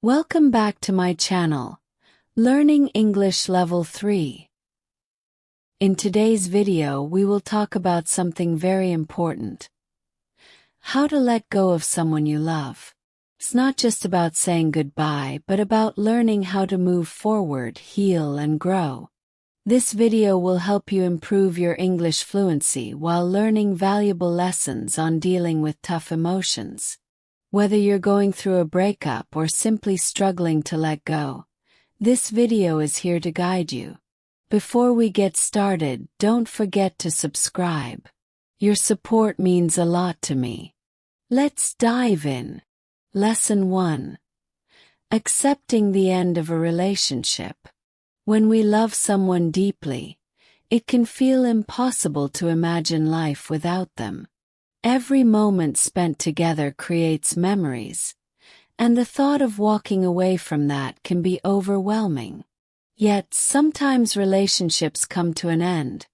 Welcome back to my channel, Learning English Level 3. In today's video, we will talk about something very important. How to let go of someone you love. It's not just about saying goodbye, but about learning how to move forward, heal, and grow. This video will help you improve your English fluency while learning valuable lessons on dealing with tough emotions. Whether you're going through a breakup or simply struggling to let go, this video is here to guide you. Before we get started, don't forget to subscribe. Your support means a lot to me. Let's dive in. Lesson 1. Accepting the end of a relationship. When we love someone deeply, it can feel impossible to imagine life without them. Every moment spent together creates memories, and the thought of walking away from that can be overwhelming. Yet sometimes relationships come to an end,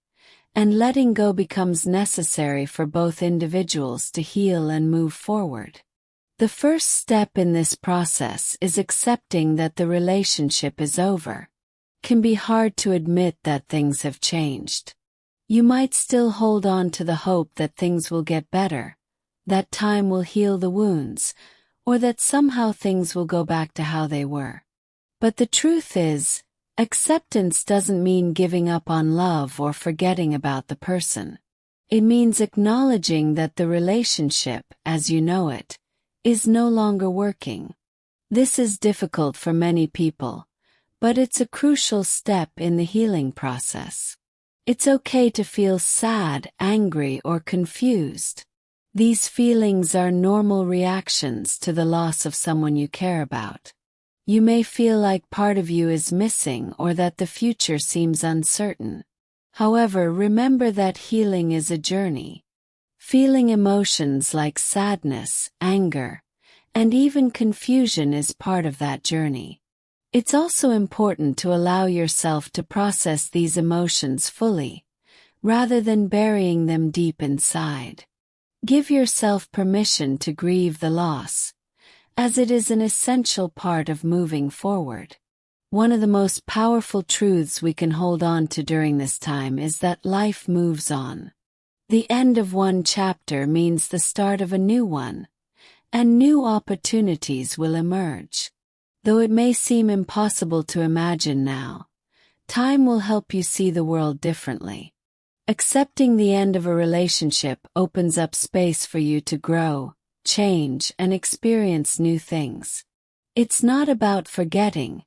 and letting go becomes necessary for both individuals to heal and move forward. The first step in this process is accepting that the relationship is over. It can be hard to admit that things have changed. You might still hold on to the hope that things will get better, that time will heal the wounds, or that somehow things will go back to how they were. But the truth is, acceptance doesn't mean giving up on love or forgetting about the person. It means acknowledging that the relationship, as you know it, is no longer working. This is difficult for many people, but it's a crucial step in the healing process. It's okay to feel sad, angry, or confused. These feelings are normal reactions to the loss of someone you care about. You may feel like part of you is missing or that the future seems uncertain. However, remember that healing is a journey. Feeling emotions like sadness, anger, and even confusion is part of that journey. It's also important to allow yourself to process these emotions fully, rather than burying them deep inside. Give yourself permission to grieve the loss, as it is an essential part of moving forward. One of the most powerful truths we can hold on to during this time is that life moves on. The end of one chapter means the start of a new one, and new opportunities will emerge. Though it may seem impossible to imagine now, time will help you see the world differently. Accepting the end of a relationship opens up space for you to grow, change, and experience new things. It's not about forgetting,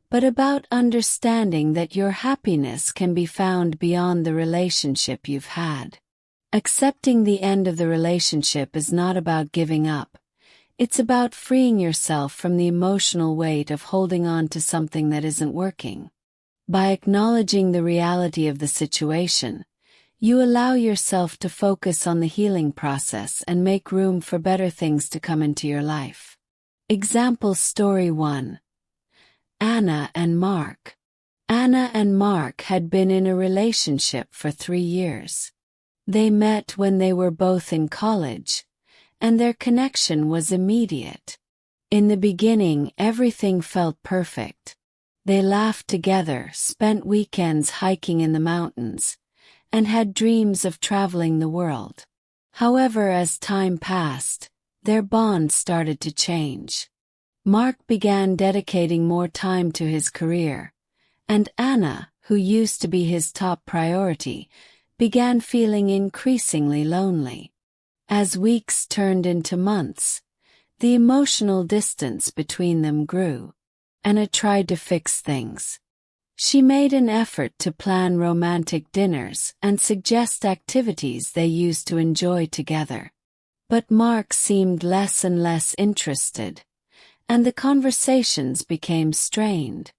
but about understanding that your happiness can be found beyond the relationship you've had. Accepting the end of the relationship is not about giving up. It's about freeing yourself from the emotional weight of holding on to something that isn't working. By acknowledging the reality of the situation, you allow yourself to focus on the healing process and make room for better things to come into your life. Example story 1. Anna and Mark. Anna and Mark had been in a relationship for 3 years. They met when they were both in college, and their connection was immediate. In the beginning, everything felt perfect. They laughed together, spent weekends hiking in the mountains, and had dreams of traveling the world. However, as time passed, their bond started to change. Mark began dedicating more time to his career, and Anna, who used to be his top priority, began feeling increasingly lonely. As weeks turned into months, the emotional distance between them grew. Anna tried to fix things. She made an effort to plan romantic dinners and suggest activities they used to enjoy together. But Mark seemed less and less interested, and the conversations became strained.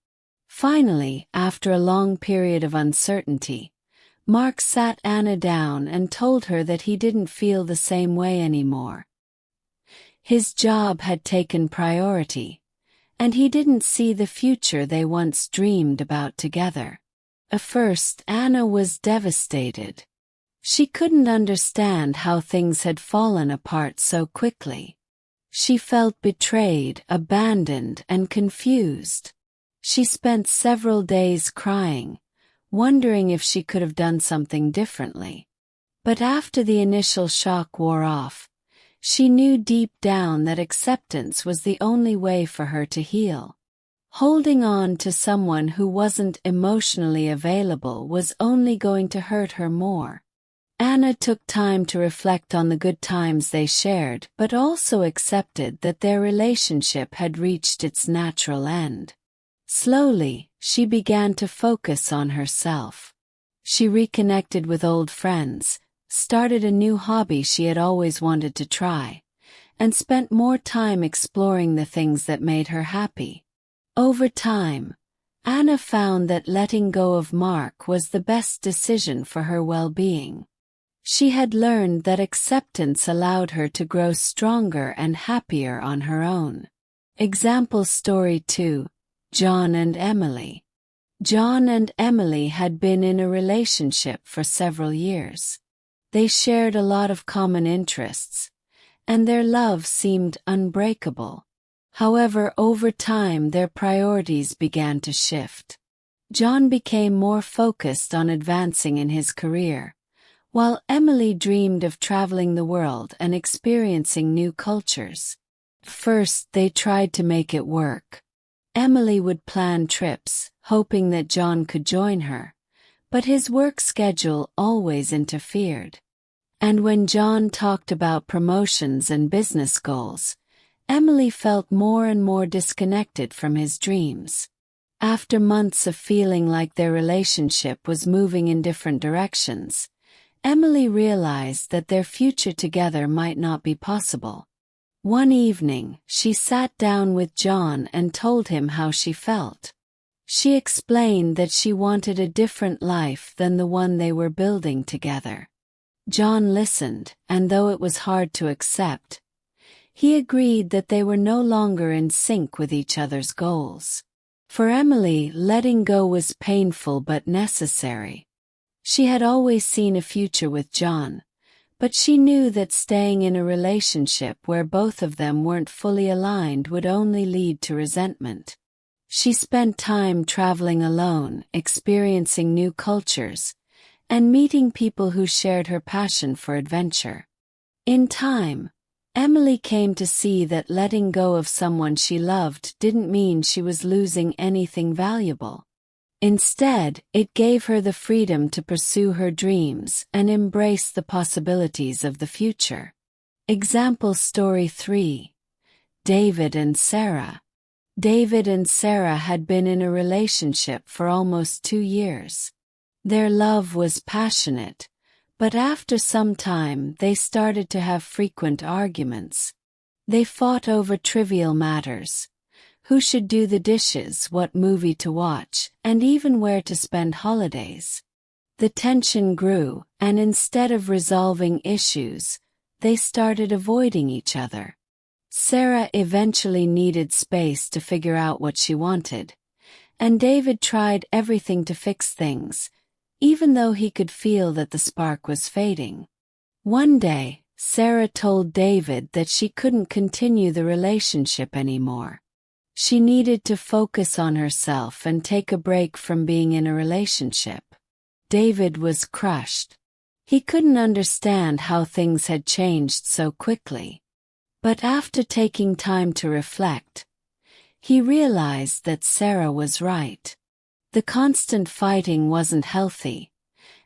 Finally, after a long period of uncertainty, Mark sat Anna down and told her that he didn't feel the same way anymore. His job had taken priority, and he didn't see the future they once dreamed about together. At first, Anna was devastated. She couldn't understand how things had fallen apart so quickly. She felt betrayed, abandoned, and confused. She spent several days crying, wondering if she could have done something differently. But after the initial shock wore off, she knew deep down that acceptance was the only way for her to heal. Holding on to someone who wasn't emotionally available was only going to hurt her more. Anna took time to reflect on the good times they shared, but also accepted that their relationship had reached its natural end. Slowly, she began to focus on herself. She reconnected with old friends, started a new hobby she had always wanted to try, and spent more time exploring the things that made her happy. Over time, Anna found that letting go of Mark was the best decision for her well-being. She had learned that acceptance allowed her to grow stronger and happier on her own. Example story 2. John and Emily. John and Emily had been in a relationship for several years. They shared a lot of common interests, and their love seemed unbreakable. However, over time their priorities began to shift. John became more focused on advancing in his career, while Emily dreamed of traveling the world and experiencing new cultures. First, they tried to make it work. Emily would plan trips, hoping that John could join her, but his work schedule always interfered. And when John talked about promotions and business goals, Emily felt more and more disconnected from his dreams. After months of feeling like their relationship was moving in different directions, Emily realized that their future together might not be possible. One evening, she sat down with John and told him how she felt. She explained that she wanted a different life than the one they were building together. John listened, and though it was hard to accept, he agreed that they were no longer in sync with each other's goals. For Emily, letting go was painful but necessary. She had always seen a future with John, but she knew that staying in a relationship where both of them weren't fully aligned would only lead to resentment. She spent time traveling alone, experiencing new cultures, and meeting people who shared her passion for adventure. In time, Emily came to see that letting go of someone she loved didn't mean she was losing anything valuable. Instead, it gave her the freedom to pursue her dreams and embrace the possibilities of the future. Example story 3. David and Sarah. David and Sarah had been in a relationship for almost 2 years. Their love was passionate, but after some time they started to have frequent arguments. They fought over trivial matters: who should do the dishes, what movie to watch, and even where to spend holidays. The tension grew, and instead of resolving issues, they started avoiding each other. Sarah eventually needed space to figure out what she wanted, and David tried everything to fix things, even though he could feel that the spark was fading. One day, Sarah told David that she couldn't continue the relationship anymore. She needed to focus on herself and take a break from being in a relationship. David was crushed. He couldn't understand how things had changed so quickly. But after taking time to reflect, he realized that Sarah was right. The constant fighting wasn't healthy,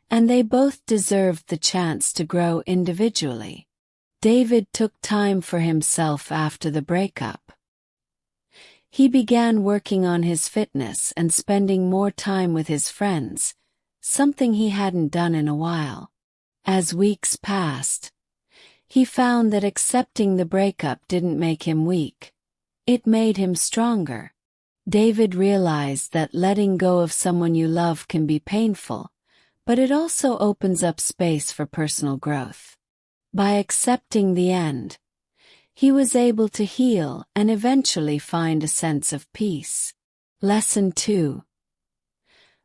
and they both deserved the chance to grow individually. David took time for himself after the breakup. He began working on his fitness and spending more time with his friends, something he hadn't done in a while. As weeks passed, he found that accepting the breakup didn't make him weak. It made him stronger. David realized that letting go of someone you love can be painful, but it also opens up space for personal growth. By accepting the end, he was able to heal and eventually find a sense of peace. Lesson 2.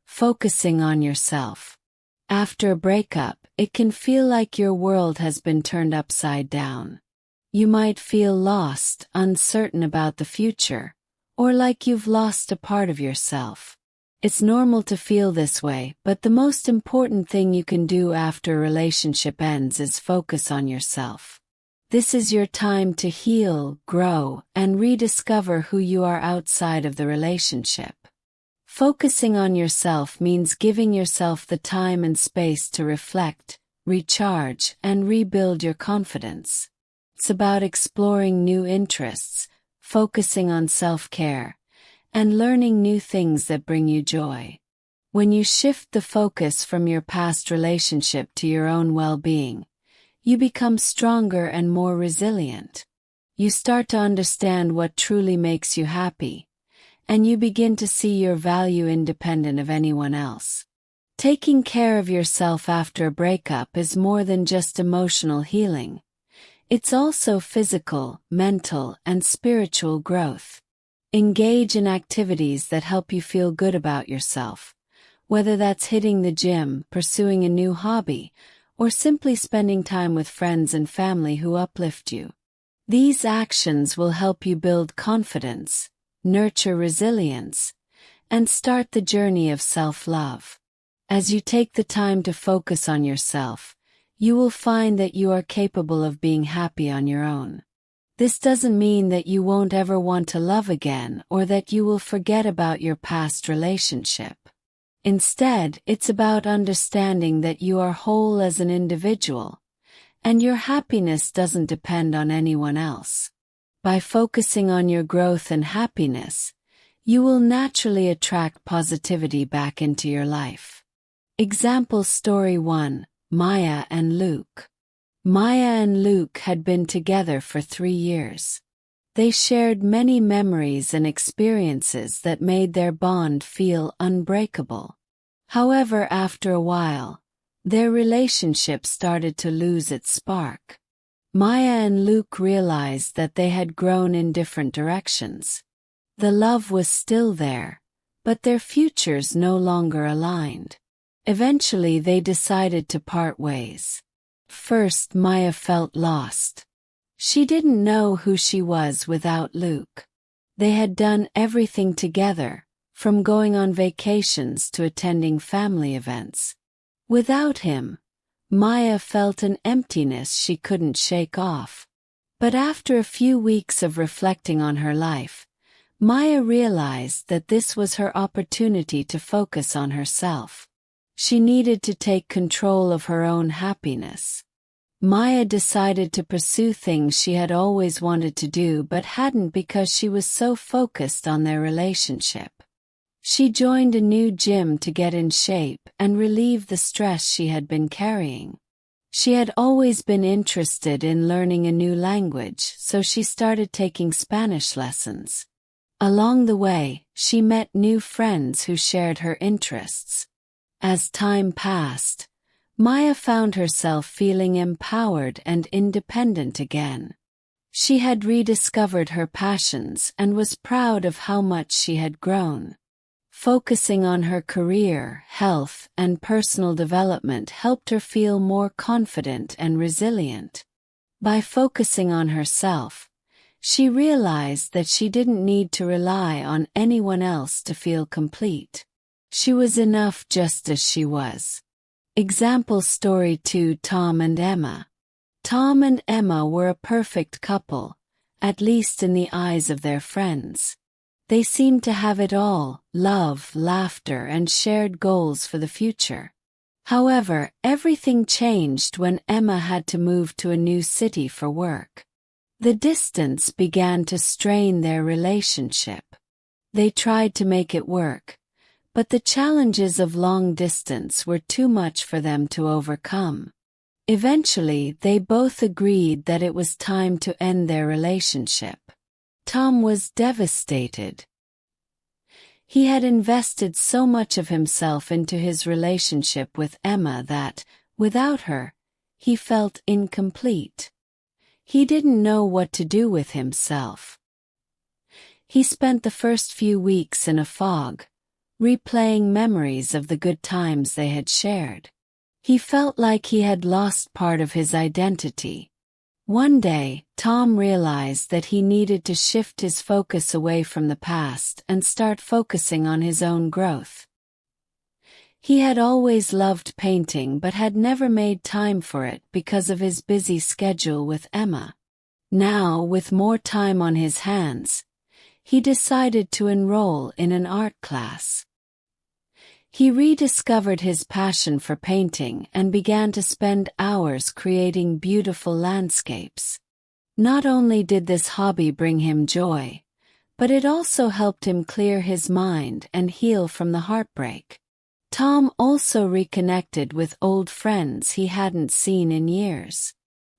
Focusing on yourself. After a breakup, it can feel like your world has been turned upside down. You might feel lost, uncertain about the future, or like you've lost a part of yourself. It's normal to feel this way, but the most important thing you can do after a relationship ends is focus on yourself. This is your time to heal, grow, and rediscover who you are outside of the relationship. Focusing on yourself means giving yourself the time and space to reflect, recharge, and rebuild your confidence. It's about exploring new interests, focusing on self-care, and learning new things that bring you joy. When you shift the focus from your past relationship to your own well-being, you become stronger and more resilient. You start to understand what truly makes you happy, and you begin to see your value independent of anyone else. Taking care of yourself after a breakup is more than just emotional healing. It's also physical, mental, and spiritual growth. Engage in activities that help you feel good about yourself, whether that's hitting the gym, pursuing a new hobby, or simply spending time with friends and family who uplift you. These actions will help you build confidence, nurture resilience, and start the journey of self-love. As you take the time to focus on yourself, you will find that you are capable of being happy on your own. This doesn't mean that you won't ever want to love again or that you will forget about your past relationship. Instead, it's about understanding that you are whole as an individual, and your happiness doesn't depend on anyone else. By focusing on your growth and happiness, you will naturally attract positivity back into your life. Example Story 1. Maya and Luke. Maya and Luke had been together for 3 years. They shared many memories and experiences that made their bond feel unbreakable. However, after a while, their relationship started to lose its spark. Maya and Luke realized that they had grown in different directions. The love was still there, but their futures no longer aligned. Eventually, they decided to part ways. First, Maya felt lost. She didn't know who she was without Luke. They had done everything together, from going on vacations to attending family events. Without him, Maya felt an emptiness she couldn't shake off. But after a few weeks of reflecting on her life, Maya realized that this was her opportunity to focus on herself. She needed to take control of her own happiness. Maya decided to pursue things she had always wanted to do but hadn't because she was so focused on their relationship. She joined a new gym to get in shape and relieve the stress she had been carrying. She had always been interested in learning a new language, so she started taking Spanish lessons. Along the way, she met new friends who shared her interests. As time passed, Maya found herself feeling empowered and independent again. She had rediscovered her passions and was proud of how much she had grown. Focusing on her career, health, and personal development helped her feel more confident and resilient. By focusing on herself, she realized that she didn't need to rely on anyone else to feel complete. She was enough just as she was. Example Story 2. Tom and Emma. Tom and Emma were a perfect couple, at least in the eyes of their friends. They seemed to have it all: love, laughter, and shared goals for the future. However, everything changed when Emma had to move to a new city for work. The distance began to strain their relationship. They tried to make it work, but the challenges of long distance were too much for them to overcome. Eventually, they both agreed that it was time to end their relationship. Tom was devastated. He had invested so much of himself into his relationship with Emma that, without her, he felt incomplete. He didn't know what to do with himself. He spent the first few weeks in a fog, replaying memories of the good times they had shared. He felt like he had lost part of his identity. One day, Tom realized that he needed to shift his focus away from the past and start focusing on his own growth. He had always loved painting but had never made time for it because of his busy schedule with Emma. Now, with more time on his hands, he decided to enroll in an art class. He rediscovered his passion for painting and began to spend hours creating beautiful landscapes. Not only did this hobby bring him joy, but it also helped him clear his mind and heal from the heartbreak. Tom also reconnected with old friends he hadn't seen in years.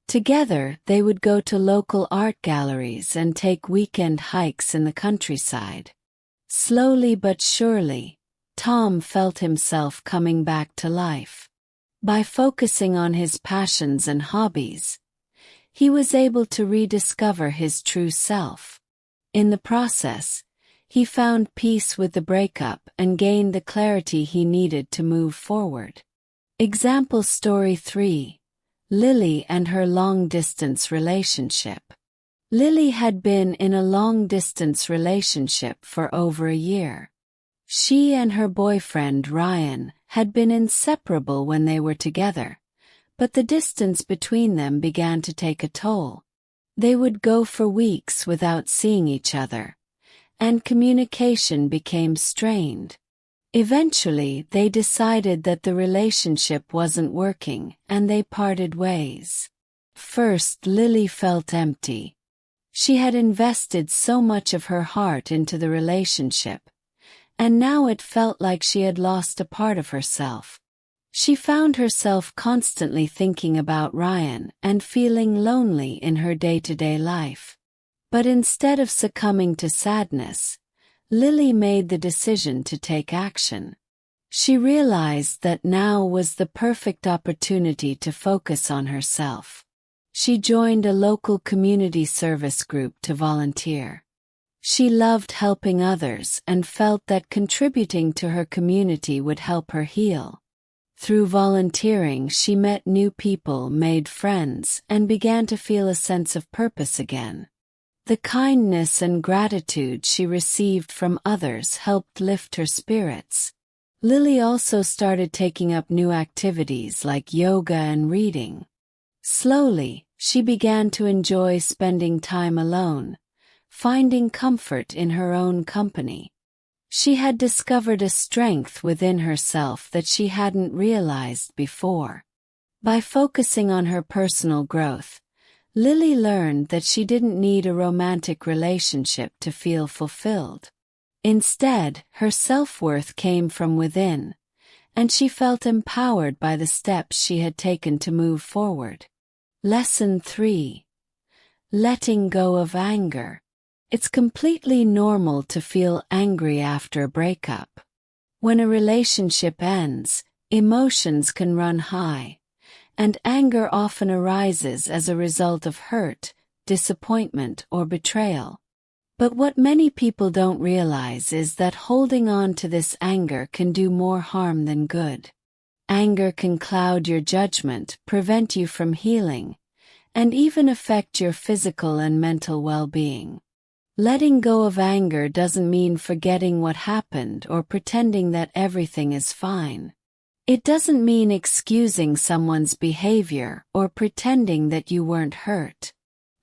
Together, they would go to local art galleries and take weekend hikes in the countryside. Slowly but surely, Tom felt himself coming back to life. By focusing on his passions and hobbies, he was able to rediscover his true self. In the process, he found peace with the breakup and gained the clarity he needed to move forward. Example story 3. Lily and her long-distance relationship. Lily had been in a long-distance relationship for over a year. She and her boyfriend Ryan had been inseparable when they were together, but the distance between them began to take a toll. They would go for weeks without seeing each other, and communication became strained. Eventually, they decided that the relationship wasn't working, and they parted ways. First, Lily felt empty. She had invested so much of her heart into the relationship, and now it felt like she had lost a part of herself. She found herself constantly thinking about Ryan and feeling lonely in her day-to-day life. But instead of succumbing to sadness, Lily made the decision to take action. She realized that now was the perfect opportunity to focus on herself. She joined a local community service group to volunteer. She loved helping others and felt that contributing to her community would help her heal. Through volunteering, she met new people, made friends, and began to feel a sense of purpose again. The kindness and gratitude she received from others helped lift her spirits. Lily also started taking up new activities like yoga and reading. Slowly, she began to enjoy spending time alone, finding comfort in her own company. She had discovered a strength within herself that she hadn't realized before. By focusing on her personal growth, Lily learned that she didn't need a romantic relationship to feel fulfilled. Instead, her self-worth came from within, and she felt empowered by the steps she had taken to move forward. Lesson 3. Letting go of anger. It's completely normal to feel angry after a breakup. When a relationship ends, emotions can run high, and anger often arises as a result of hurt, disappointment, or betrayal. But what many people don't realize is that holding on to this anger can do more harm than good. Anger can cloud your judgment, prevent you from healing, and even affect your physical and mental well-being. Letting go of anger doesn't mean forgetting what happened or pretending that everything is fine. It doesn't mean excusing someone's behavior or pretending that you weren't hurt.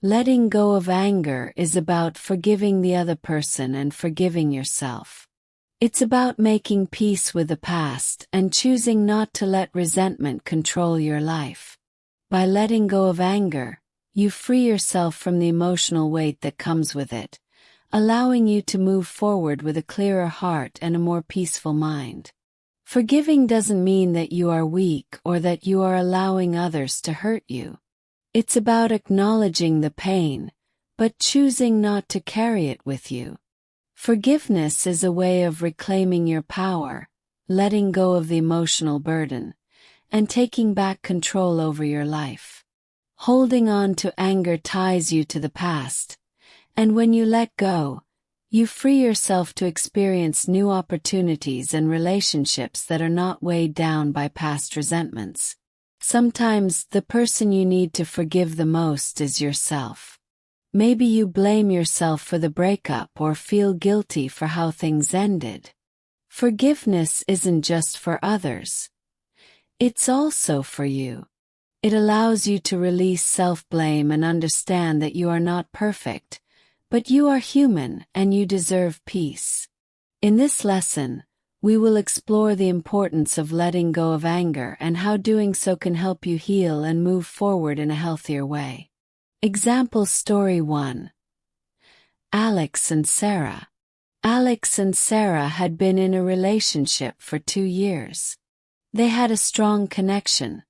Letting go of anger is about forgiving the other person and forgiving yourself. It's about making peace with the past and choosing not to let resentment control your life. By letting go of anger, you free yourself from the emotional weight that comes with it, allowing you to move forward with a clearer heart and a more peaceful mind. Forgiving doesn't mean that you are weak or that you are allowing others to hurt you. It's about acknowledging the pain, but choosing not to carry it with you. Forgiveness is a way of reclaiming your power, letting go of the emotional burden, and taking back control over your life. Holding on to anger ties you to the past, and when you let go, you free yourself to experience new opportunities and relationships that are not weighed down by past resentments. Sometimes the person you need to forgive the most is yourself. Maybe you blame yourself for the breakup or feel guilty for how things ended. Forgiveness isn't just for others. It's also for you. It allows you to release self-blame and understand that you are not perfect, but you are human and you deserve peace. In this lesson, we will explore the importance of letting go of anger and how doing so can help you heal and move forward in a healthier way. Example Story 1. Alex and Sarah. Alex and Sarah had been in a relationship for 2 years. They had a strong connection,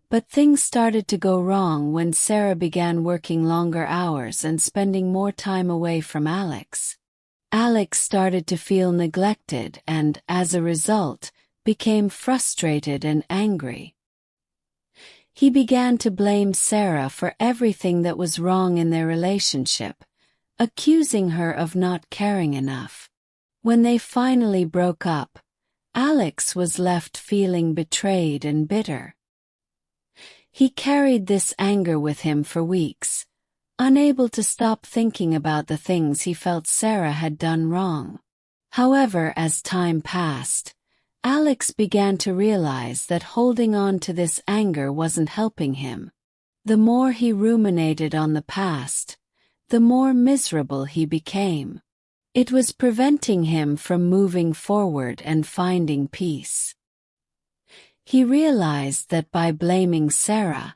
but things started to go wrong when Sarah began working longer hours and spending more time away from Alex. Alex started to feel neglected and, as a result, became frustrated and angry. He began to blame Sarah for everything that was wrong in their relationship, accusing her of not caring enough. When they finally broke up, Alex was left feeling betrayed and bitter. He carried this anger with him for weeks, unable to stop thinking about the things he felt Sarah had done wrong. However, as time passed, Alex began to realize that holding on to this anger wasn't helping him. The more he ruminated on the past, the more miserable he became. It was preventing him from moving forward and finding peace. He realized that by blaming Sarah,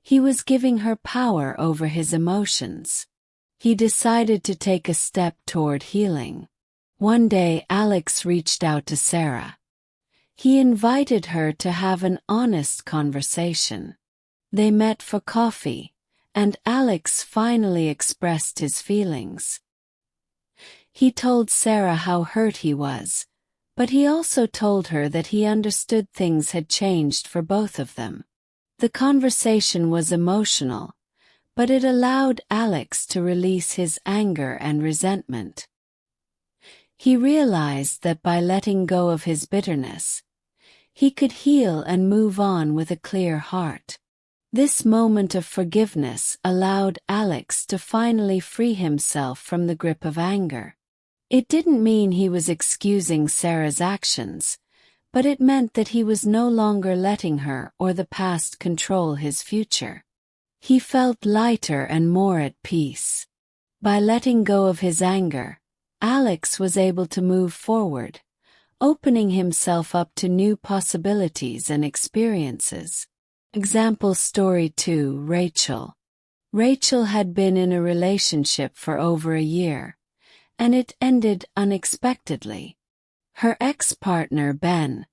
he was giving her power over his emotions. He decided to take a step toward healing. One day, Alex reached out to Sarah. He invited her to have an honest conversation. They met for coffee, and Alex finally expressed his feelings. He told Sarah how hurt he was, but he also told her that he understood things had changed for both of them. The conversation was emotional, but it allowed Alex to release his anger and resentment. He realized that by letting go of his bitterness, he could heal and move on with a clear heart. This moment of forgiveness allowed Alex to finally free himself from the grip of anger. It didn't mean he was excusing Sarah's actions, but it meant that he was no longer letting her or the past control his future. He felt lighter and more at peace. By letting go of his anger, Alex was able to move forward, opening himself up to new possibilities and experiences. Example Story 2. Rachel. Rachel had been in a relationship for over a year, and it ended unexpectedly. Her ex-partner, Ben,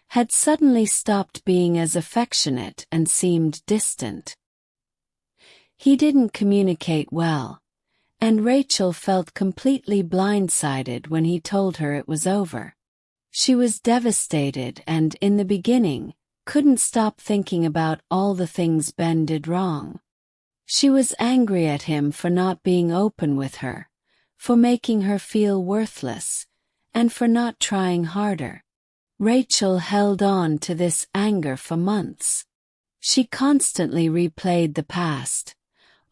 had suddenly stopped being as affectionate and seemed distant. He didn't communicate well, and Rachel felt completely blindsided when he told her it was over. She was devastated and, in the beginning, couldn't stop thinking about all the things Ben did wrong. She was angry at him for not being open with her, for making her feel worthless, and for not trying harder. Rachel held on to this anger for months. She constantly replayed the past,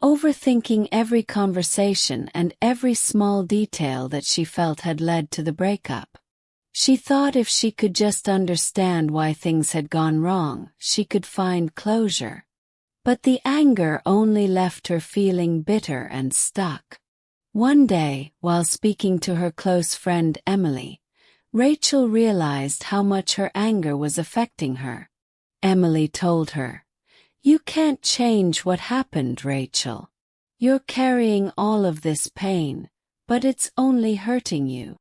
overthinking every conversation and every small detail that she felt had led to the breakup. She thought if she could just understand why things had gone wrong, she could find closure. But the anger only left her feeling bitter and stuck. One day, while speaking to her close friend Emily, Rachel realized how much her anger was affecting her. Emily told her, "You can't change what happened, Rachel. You're carrying all of this pain, but it's only hurting you."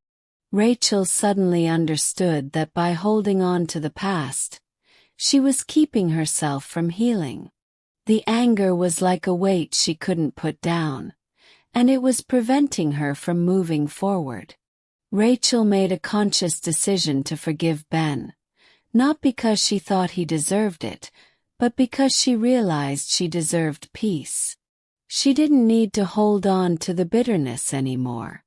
Rachel suddenly understood that by holding on to the past, she was keeping herself from healing. The anger was like a weight she couldn't put down, and it was preventing her from moving forward. Rachel made a conscious decision to forgive Ben, not because she thought he deserved it, but because she realized she deserved peace. She didn't need to hold on to the bitterness anymore.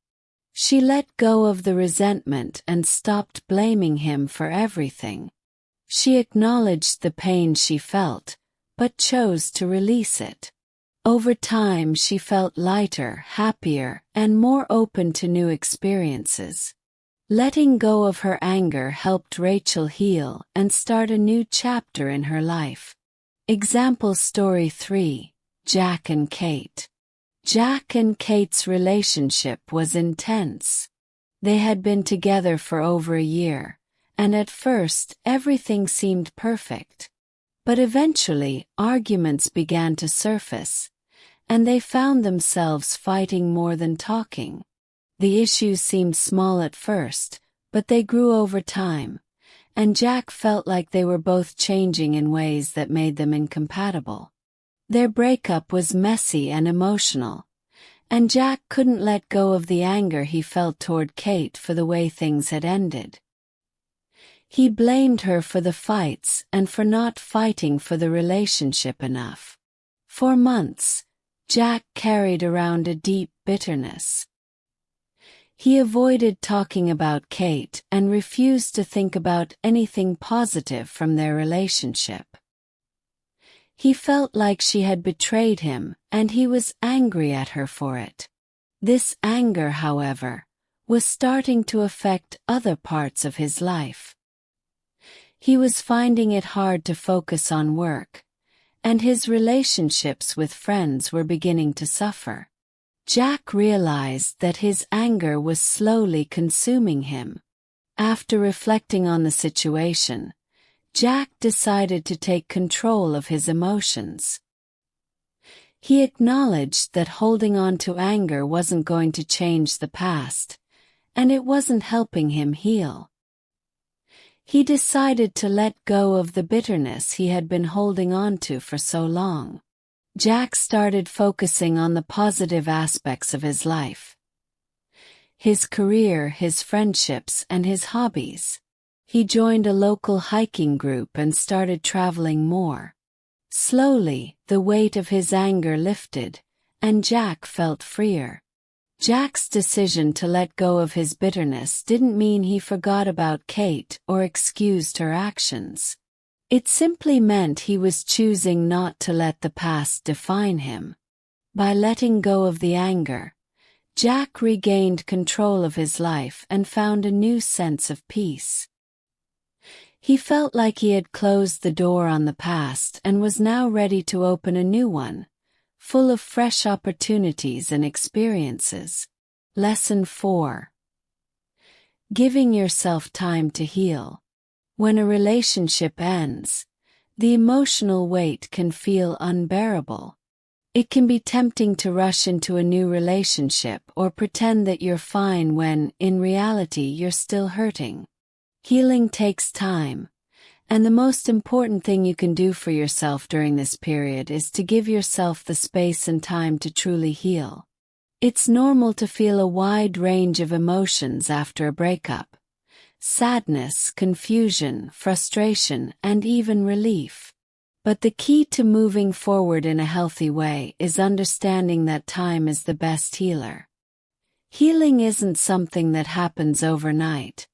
She let go of the resentment and stopped blaming him for everything. She acknowledged the pain she felt, but chose to release it. Over time, she felt lighter, happier, and more open to new experiences. Letting go of her anger helped Rachel heal and start a new chapter in her life. Example story 3: Jack and Kate. Jack and Kate's relationship was intense. They had been together for over a year, and at first everything seemed perfect. But eventually, arguments began to surface, and they found themselves fighting more than talking. The issues seemed small at first, but they grew over time, and Jack felt like they were both changing in ways that made them incompatible. Their breakup was messy and emotional, and Jack couldn't let go of the anger he felt toward Kate for the way things had ended. He blamed her for the fights and for not fighting for the relationship enough. For months, Jack carried around a deep bitterness. He avoided talking about Kate and refused to think about anything positive from their relationship. He felt like she had betrayed him, and he was angry at her for it. This anger, however, was starting to affect other parts of his life. He was finding it hard to focus on work, and his relationships with friends were beginning to suffer. Jack realized that his anger was slowly consuming him. After reflecting on the situation, Jack decided to take control of his emotions. He acknowledged that holding on to anger wasn't going to change the past, and it wasn't helping him heal. He decided to let go of the bitterness he had been holding on to for so long. Jack started focusing on the positive aspects of his life: his career, his friendships, and his hobbies. He joined a local hiking group and started traveling more. Slowly, the weight of his anger lifted, and Jack felt freer. Jack's decision to let go of his bitterness didn't mean he forgot about Kate or excused her actions. It simply meant he was choosing not to let the past define him. By letting go of the anger, Jack regained control of his life and found a new sense of peace. He felt like he had closed the door on the past and was now ready to open a new one, full of fresh opportunities and experiences. Lesson 4: Giving yourself time to heal. When a relationship ends, the emotional weight can feel unbearable. It can be tempting to rush into a new relationship or pretend that you're fine when, in reality, you're still hurting. Healing takes time, and the most important thing you can do for yourself during this period is to give yourself the space and time to truly heal. It's normal to feel a wide range of emotions after a breakup: sadness, confusion, frustration, and even relief. But the key to moving forward in a healthy way is understanding that time is the best healer. Healing isn't something that happens overnight,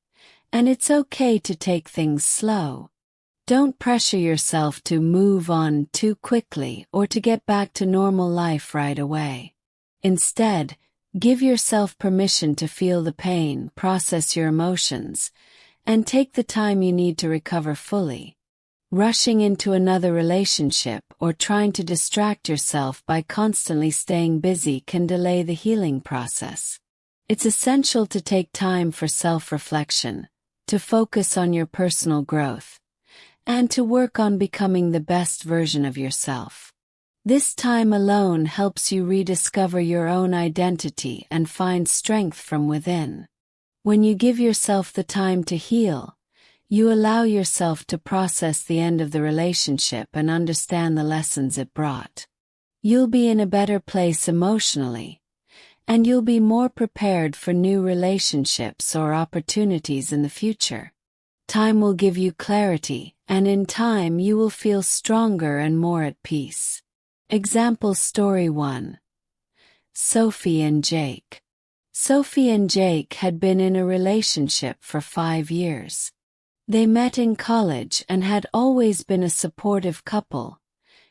and it's okay to take things slow. Don't pressure yourself to move on too quickly or to get back to normal life right away. Instead, give yourself permission to feel the pain, process your emotions, and take the time you need to recover fully. Rushing into another relationship or trying to distract yourself by constantly staying busy can delay the healing process. It's essential to take time for self-reflection, to focus on your personal growth, and to work on becoming the best version of yourself. This time alone helps you rediscover your own identity and find strength from within. When you give yourself the time to heal, you allow yourself to process the end of the relationship and understand the lessons it brought. You'll be in a better place emotionally, and you'll be more prepared for new relationships or opportunities in the future. Time will give you clarity, and in time you will feel stronger and more at peace. Example story 1: Sophie and Jake. Sophie and Jake had been in a relationship for 5 years. They met in college and had always been a supportive couple,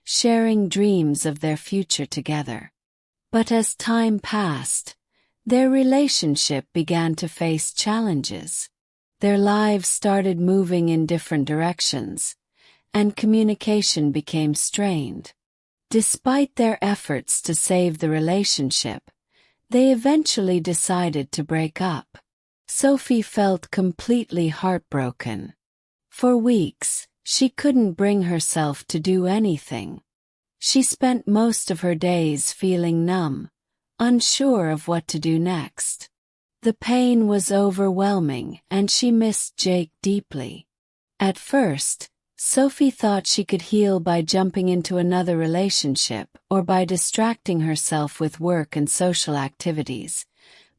sharing dreams of their future together. But as time passed, their relationship began to face challenges. Their lives started moving in different directions, and communication became strained. Despite their efforts to save the relationship, they eventually decided to break up. Sophie felt completely heartbroken. For weeks, she couldn't bring herself to do anything. She spent most of her days feeling numb, unsure of what to do next. The pain was overwhelming and she missed Jake deeply. At first, Sophie thought she could heal by jumping into another relationship or by distracting herself with work and social activities,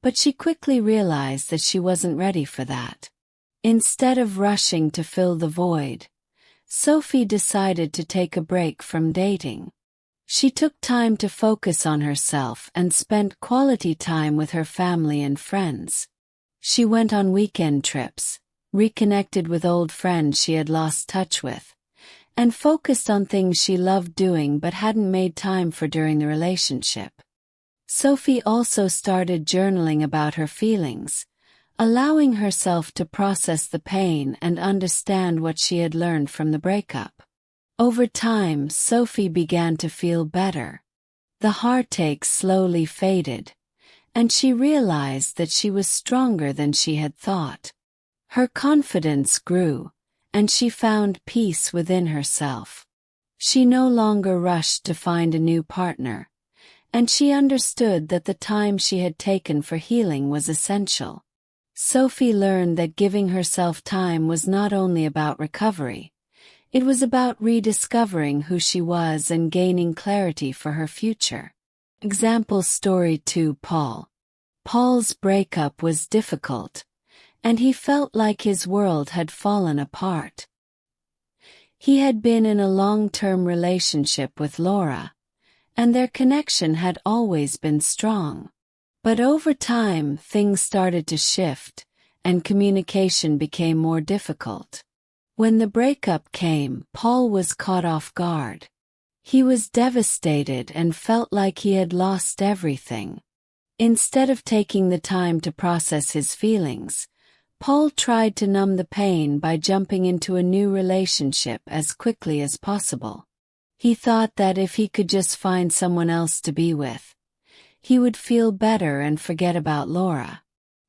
but she quickly realized that she wasn't ready for that. Instead of rushing to fill the void, Sophie decided to take a break from dating. She took time to focus on herself and spent quality time with her family and friends. She went on weekend trips, reconnected with old friends she had lost touch with, and focused on things she loved doing but hadn't made time for during the relationship. Sophie also started journaling about her feelings, allowing herself to process the pain and understand what she had learned from the breakup. Over time, Sophie began to feel better. The heartache slowly faded, and she realized that she was stronger than she had thought. Her confidence grew, and she found peace within herself. She no longer rushed to find a new partner, and she understood that the time she had taken for healing was essential. Sophie learned that giving herself time was not only about recovery, it was about rediscovering who she was and gaining clarity for her future. Example story 2. Paul. Paul's breakup was difficult, and he felt like his world had fallen apart. He had been in a long-term relationship with Laura, and their connection had always been strong. But over time, things started to shift, and communication became more difficult. When the breakup came, Paul was caught off guard. He was devastated and felt like he had lost everything. Instead of taking the time to process his feelings, Paul tried to numb the pain by jumping into a new relationship as quickly as possible. He thought that if he could just find someone else to be with, he would feel better and forget about Laura.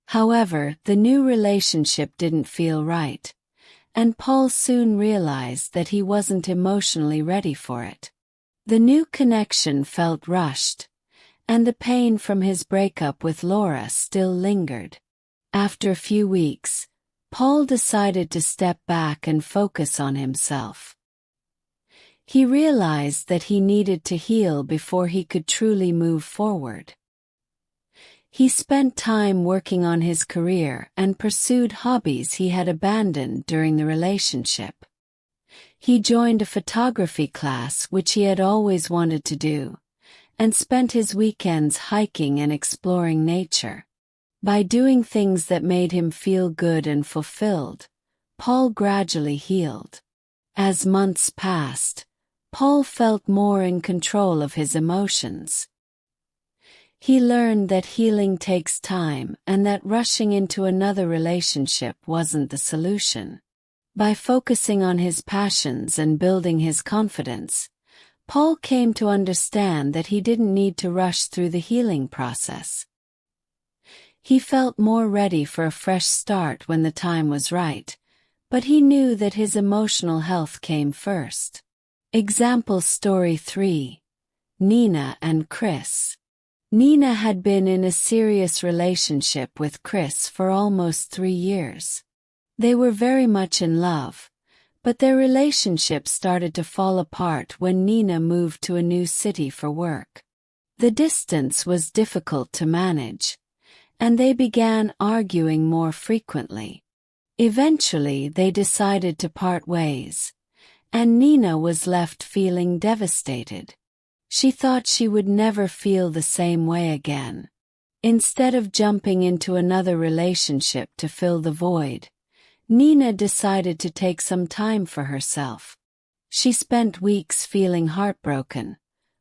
However, the new relationship didn't feel right, and Paul soon realized that he wasn't emotionally ready for it. The new connection felt rushed, and the pain from his breakup with Laura still lingered. After a few weeks, Paul decided to step back and focus on himself. He realized that he needed to heal before he could truly move forward. He spent time working on his career and pursued hobbies he had abandoned during the relationship. He joined a photography class, which he had always wanted to do, and spent his weekends hiking and exploring nature. By doing things that made him feel good and fulfilled, Paul gradually healed. As months passed, Paul felt more in control of his emotions. He learned that healing takes time and that rushing into another relationship wasn't the solution. By focusing on his passions and building his confidence, Paul came to understand that he didn't need to rush through the healing process. He felt more ready for a fresh start when the time was right, but he knew that his emotional health came first. Example story 3. Nina and Chris. Nina had been in a serious relationship with Chris for almost 3 years. They were very much in love, but their relationship started to fall apart when Nina moved to a new city for work. The distance was difficult to manage, and they began arguing more frequently. Eventually, they decided to part ways, and Nina was left feeling devastated. She thought she would never feel the same way again. Instead of jumping into another relationship to fill the void, Nina decided to take some time for herself. She spent weeks feeling heartbroken,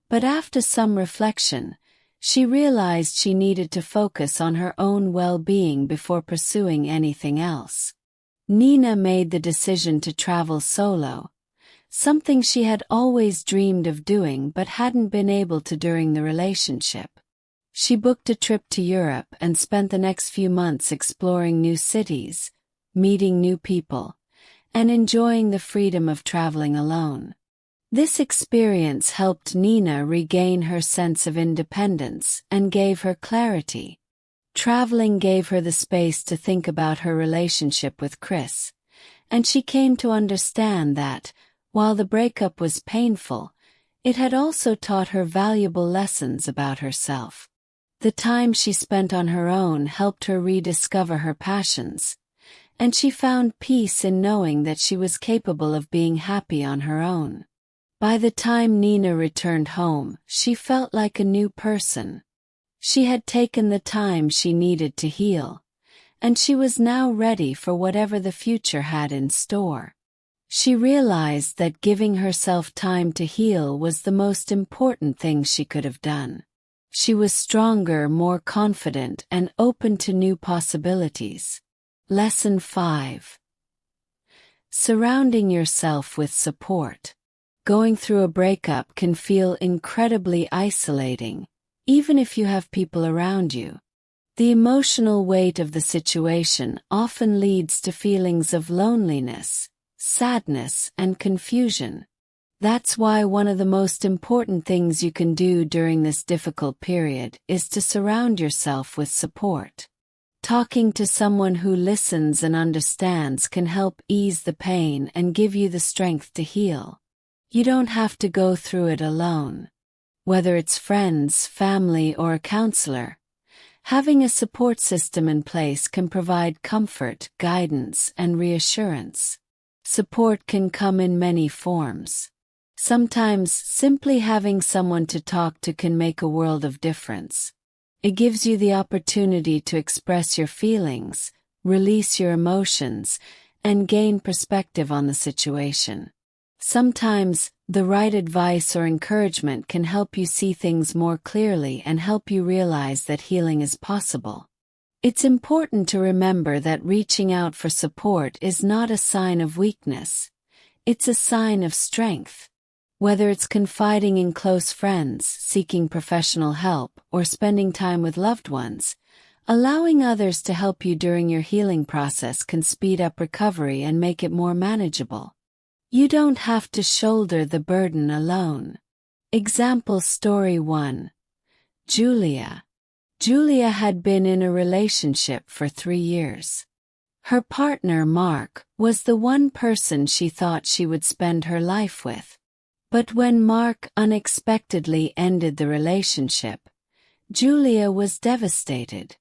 but after some reflection, she realized she needed to focus on her own well-being before pursuing anything else. Nina made the decision to travel solo, something she had always dreamed of doing but hadn't been able to during the relationship. She booked a trip to Europe and spent the next few months exploring new cities, meeting new people, and enjoying the freedom of traveling alone. This experience helped Nina regain her sense of independence and gave her clarity. Traveling gave her the space to think about her relationship with Chris, and she came to understand that, while the breakup was painful, it had also taught her valuable lessons about herself. The time she spent on her own helped her rediscover her passions, and she found peace in knowing that she was capable of being happy on her own. By the time Nina returned home, she felt like a new person. She had taken the time she needed to heal, and she was now ready for whatever the future had in store. She realized that giving herself time to heal was the most important thing she could have done. She was stronger, more confident, and open to new possibilities. Lesson 5. Surrounding yourself with support. Going through a breakup can feel incredibly isolating, even if you have people around you. The emotional weight of the situation often leads to feelings of loneliness, sadness, and confusion. That's why one of the most important things you can do during this difficult period is to surround yourself with support. Talking to someone who listens and understands can help ease the pain and give you the strength to heal. You don't have to go through it alone. Whether it's friends, family, or a counselor, having a support system in place can provide comfort, guidance, and reassurance. Support can come in many forms. Sometimes simply having someone to talk to can make a world of difference. It gives you the opportunity to express your feelings, release your emotions, and gain perspective on the situation. Sometimes, the right advice or encouragement can help you see things more clearly and help you realize that healing is possible. It's important to remember that reaching out for support is not a sign of weakness. It's a sign of strength. Whether it's confiding in close friends, seeking professional help, or spending time with loved ones, allowing others to help you during your healing process can speed up recovery and make it more manageable. You don't have to shoulder the burden alone. Example story 1. Julia. Julia had been in a relationship for 3 years. Her partner, Mark, was the one person she thought she would spend her life with. But when Mark unexpectedly ended the relationship, Julia was devastated.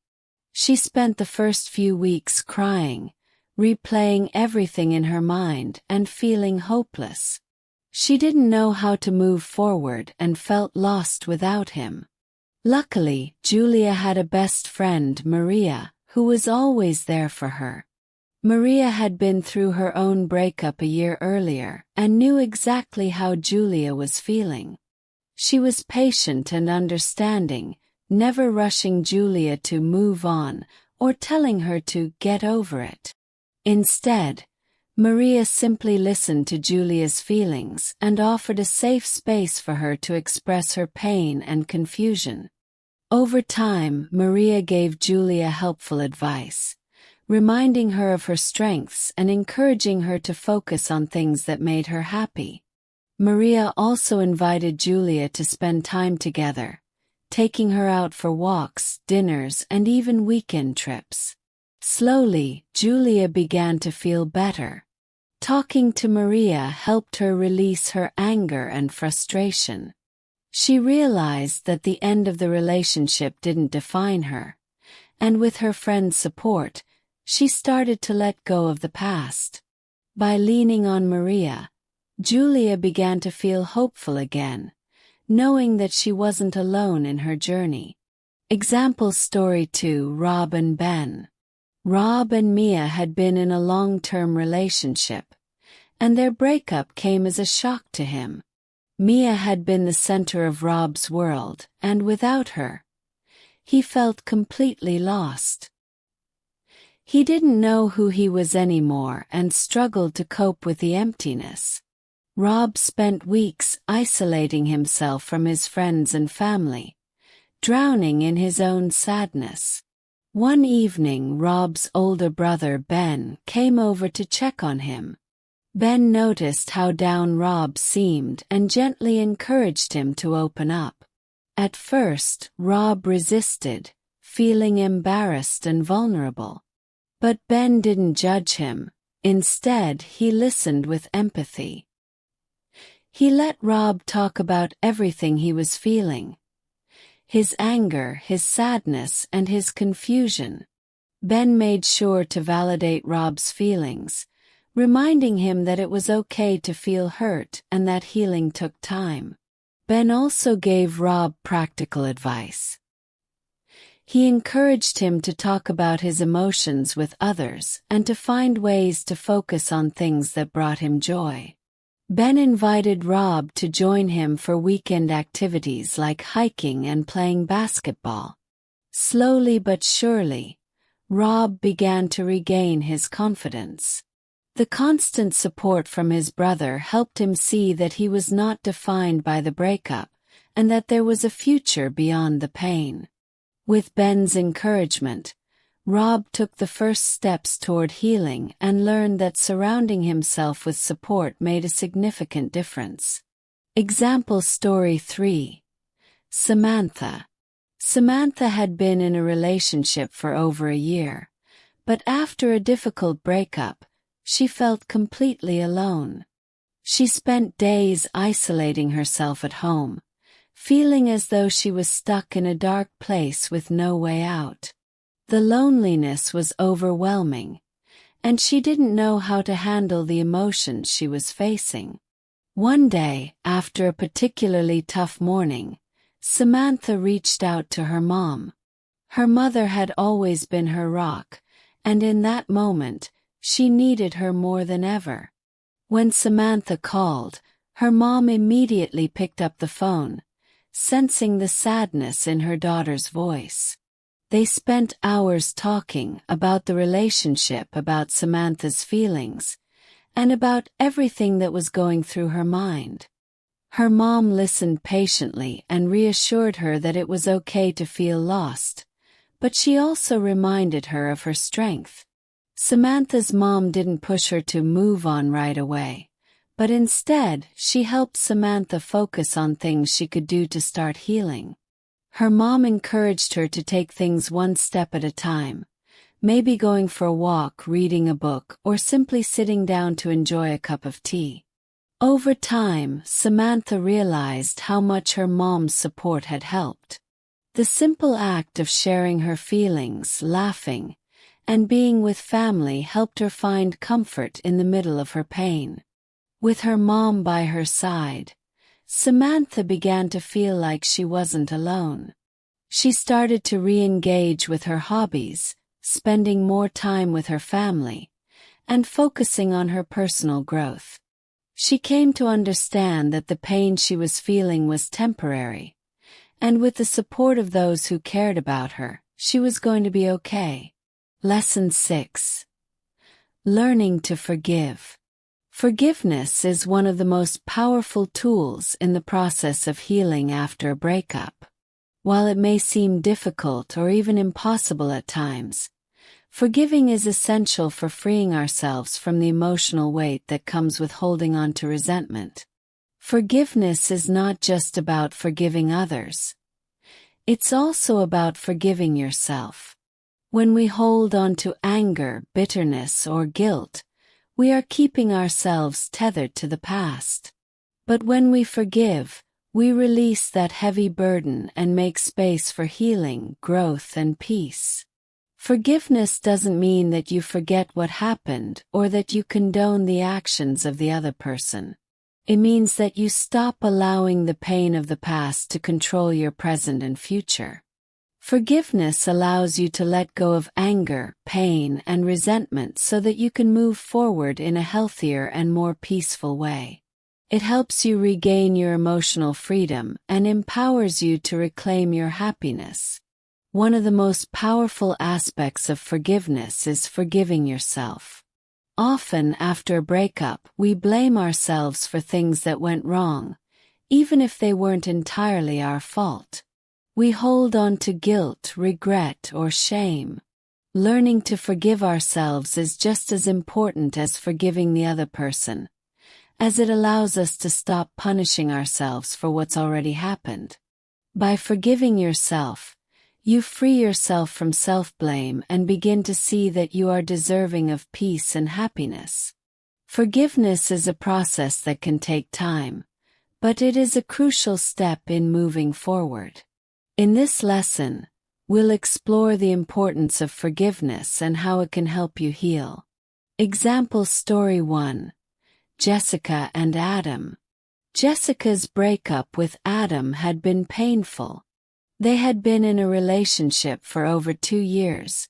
She spent the first few weeks crying, replaying everything in her mind and feeling hopeless. She didn't know how to move forward and felt lost without him. Luckily, Julia had a best friend, Maria, who was always there for her. Maria had been through her own breakup a year earlier and knew exactly how Julia was feeling. She was patient and understanding, never rushing Julia to move on or telling her to get over it. Instead, Maria simply listened to Julia's feelings and offered a safe space for her to express her pain and confusion. Over time, Maria gave Julia helpful advice, reminding her of her strengths and encouraging her to focus on things that made her happy. Maria also invited Julia to spend time together, taking her out for walks, dinners, and even weekend trips. Slowly, Julia began to feel better. Talking to Maria helped her release her anger and frustration. She realized that the end of the relationship didn't define her, and with her friend's support, she started to let go of the past. By leaning on Maria, Julia began to feel hopeful again, knowing that she wasn't alone in her journey. Example story 2. Rob and Ben. Rob and Mia had been in a long-term relationship, and their breakup came as a shock to him. Mia had been the center of Rob's world, and without her, he felt completely lost. He didn't know who he was anymore and struggled to cope with the emptiness. Rob spent weeks isolating himself from his friends and family, drowning in his own sadness. One evening, Rob's older brother Ben came over to check on him. Ben noticed how down Rob seemed and gently encouraged him to open up. At first, Rob resisted, feeling embarrassed and vulnerable. But Ben didn't judge him. Instead, he listened with empathy. He let Rob talk about everything he was feeling: his anger, his sadness, and his confusion. Ben made sure to validate Rob's feelings, reminding him that it was okay to feel hurt and that healing took time. Ben also gave Rob practical advice. He encouraged him to talk about his emotions with others and to find ways to focus on things that brought him joy. Ben invited Rob to join him for weekend activities like hiking and playing basketball. Slowly but surely, Rob began to regain his confidence. The constant support from his brother helped him see that he was not defined by the breakup and that there was a future beyond the pain. With Ben's encouragement, Rob took the first steps toward healing and learned that surrounding himself with support made a significant difference. Example story 3. Samantha. Samantha had been in a relationship for over a year, but after a difficult breakup, she felt completely alone. She spent days isolating herself at home, feeling as though she was stuck in a dark place with no way out. The loneliness was overwhelming, and she didn't know how to handle the emotions she was facing. One day, after a particularly tough morning, Samantha reached out to her mom. Her mother had always been her rock, and in that moment, she needed her more than ever. When Samantha called, her mom immediately picked up the phone, sensing the sadness in her daughter's voice. They spent hours talking about the relationship, about Samantha's feelings, and about everything that was going through her mind. Her mom listened patiently and reassured her that it was okay to feel lost, but she also reminded her of her strength. Samantha's mom didn't push her to move on right away, but instead, she helped Samantha focus on things she could do to start healing. Her mom encouraged her to take things one step at a time, maybe going for a walk, reading a book, or simply sitting down to enjoy a cup of tea. Over time, Samantha realized how much her mom's support had helped. The simple act of sharing her feelings, laughing, and being with family helped her find comfort in the middle of her pain. With her mom by her side, Samantha began to feel like she wasn't alone. She started to re-engage with her hobbies, spending more time with her family, and focusing on her personal growth. She came to understand that the pain she was feeling was temporary, and with the support of those who cared about her, she was going to be okay. Lesson 6. Learning to forgive. Forgiveness is one of the most powerful tools in the process of healing after a breakup. While it may seem difficult or even impossible at times, forgiving is essential for freeing ourselves from the emotional weight that comes with holding on to resentment. Forgiveness is not just about forgiving others. It's also about forgiving yourself. When we hold on to anger, bitterness, or guilt, we are keeping ourselves tethered to the past. But when we forgive, we release that heavy burden and make space for healing, growth, and peace. Forgiveness doesn't mean that you forget what happened or that you condone the actions of the other person. It means that you stop allowing the pain of the past to control your present and future. Forgiveness allows you to let go of anger, pain, and resentment so that you can move forward in a healthier and more peaceful way. It helps you regain your emotional freedom and empowers you to reclaim your happiness. One of the most powerful aspects of forgiveness is forgiving yourself. Often after a breakup, we blame ourselves for things that went wrong, even if they weren't entirely our fault. We hold on to guilt, regret, or shame. Learning to forgive ourselves is just as important as forgiving the other person, as it allows us to stop punishing ourselves for what's already happened. By forgiving yourself, you free yourself from self-blame and begin to see that you are deserving of peace and happiness. Forgiveness is a process that can take time, but it is a crucial step in moving forward. In this lesson, we'll explore the importance of forgiveness and how it can help you heal. Example Story 1. Jessica and Adam. Jessica's breakup with Adam had been painful. They had been in a relationship for over 2 years,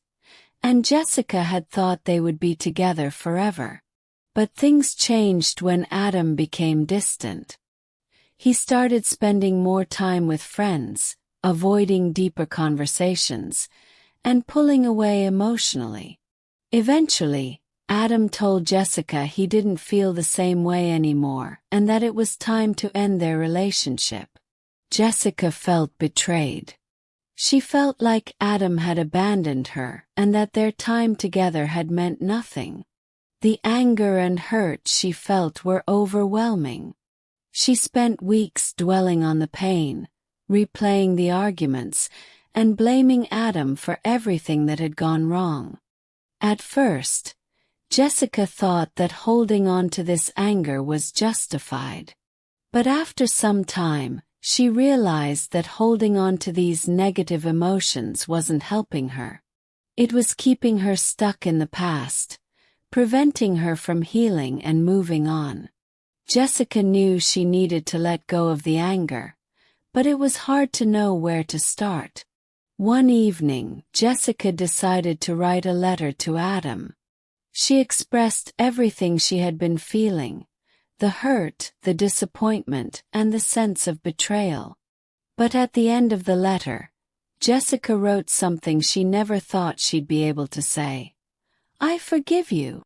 and Jessica had thought they would be together forever. But things changed when Adam became distant. He started spending more time with friends, avoiding deeper conversations, and pulling away emotionally. Eventually, Adam told Jessica he didn't feel the same way anymore and that it was time to end their relationship. Jessica felt betrayed. She felt like Adam had abandoned her and that their time together had meant nothing. The anger and hurt she felt were overwhelming. She spent weeks dwelling on the pain, replaying the arguments, and blaming Adam for everything that had gone wrong. At first, Jessica thought that holding on to this anger was justified. But after some time, she realized that holding on to these negative emotions wasn't helping her. It was keeping her stuck in the past, preventing her from healing and moving on. Jessica knew she needed to let go of the anger, but it was hard to know where to start. One evening, Jessica decided to write a letter to Adam. She expressed everything she had been feeling, the hurt, the disappointment, and the sense of betrayal. But at the end of the letter, Jessica wrote something she never thought she'd be able to say. "I forgive you."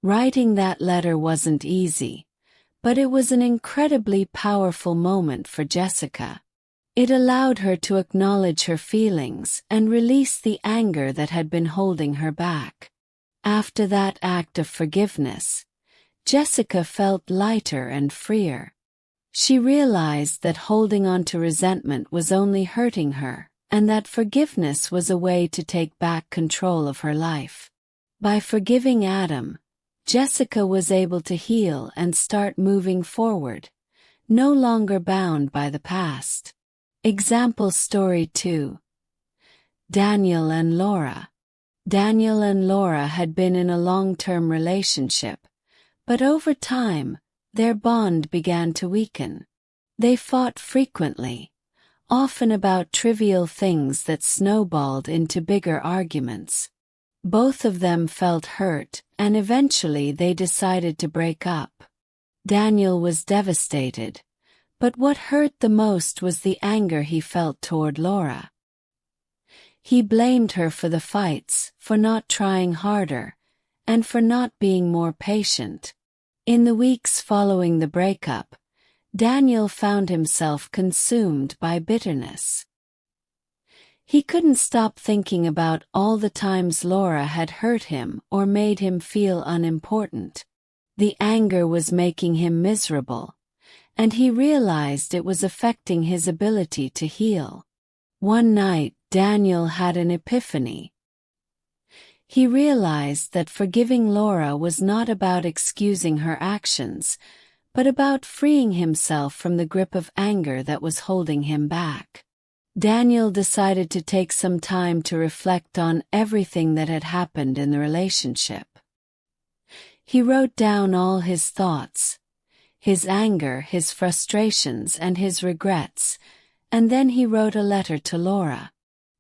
Writing that letter wasn't easy, but it was an incredibly powerful moment for Jessica. It allowed her to acknowledge her feelings and release the anger that had been holding her back. After that act of forgiveness, Jessica felt lighter and freer. She realized that holding on to resentment was only hurting her, and that forgiveness was a way to take back control of her life. By forgiving Adam, Jessica was able to heal and start moving forward, no longer bound by the past. Example Story 2. Daniel and Laura. Daniel and Laura had been in a long-term relationship, but over time, their bond began to weaken. They fought frequently, often about trivial things that snowballed into bigger arguments. Both of them felt hurt, and eventually they decided to break up. Daniel was devastated, but what hurt the most was the anger he felt toward Laura. He blamed her for the fights, for not trying harder, and for not being more patient. In the weeks following the breakup, Daniel found himself consumed by bitterness. He couldn't stop thinking about all the times Laura had hurt him or made him feel unimportant. The anger was making him miserable, and he realized it was affecting his ability to heal. One night, Daniel had an epiphany. He realized that forgiving Laura was not about excusing her actions, but about freeing himself from the grip of anger that was holding him back. Daniel decided to take some time to reflect on everything that had happened in the relationship. He wrote down all his thoughts, his anger, his frustrations, and his regrets, and then he wrote a letter to Laura.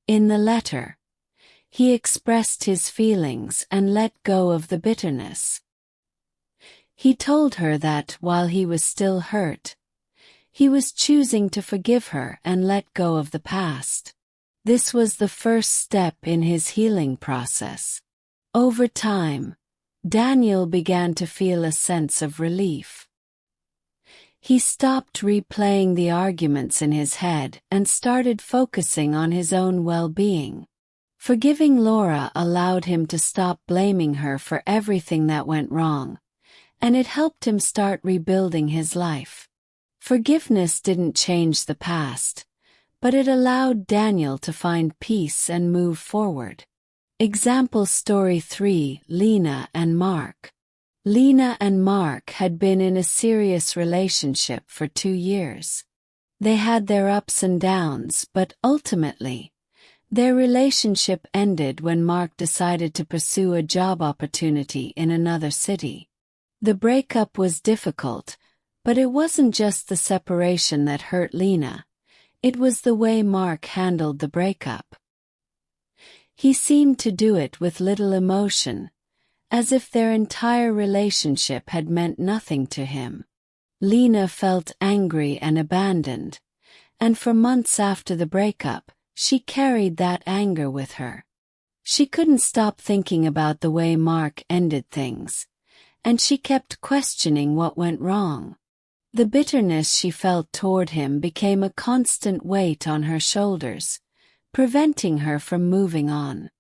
In the letter, he expressed his feelings and let go of the bitterness. He told her that, while he was still hurt, he was choosing to forgive her and let go of the past. This was the first step in his healing process. Over time, Daniel began to feel a sense of relief. He stopped replaying the arguments in his head and started focusing on his own well-being. Forgiving Laura allowed him to stop blaming her for everything that went wrong, and it helped him start rebuilding his life. Forgiveness didn't change the past, but it allowed Daniel to find peace and move forward. Example story 3: Lena and Mark. Lena and Mark had been in a serious relationship for 2 years. They had their ups and downs, but ultimately, their relationship ended when Mark decided to pursue a job opportunity in another city. The breakup was difficult, but it wasn't just the separation that hurt Lena. It was the way Mark handled the breakup. He seemed to do it with little emotion, as if their entire relationship had meant nothing to him. Lena felt angry and abandoned, and for months after the breakup, she carried that anger with her. She couldn't stop thinking about the way Mark ended things, and she kept questioning what went wrong. The bitterness she felt toward him became a constant weight on her shoulders, preventing her from moving on.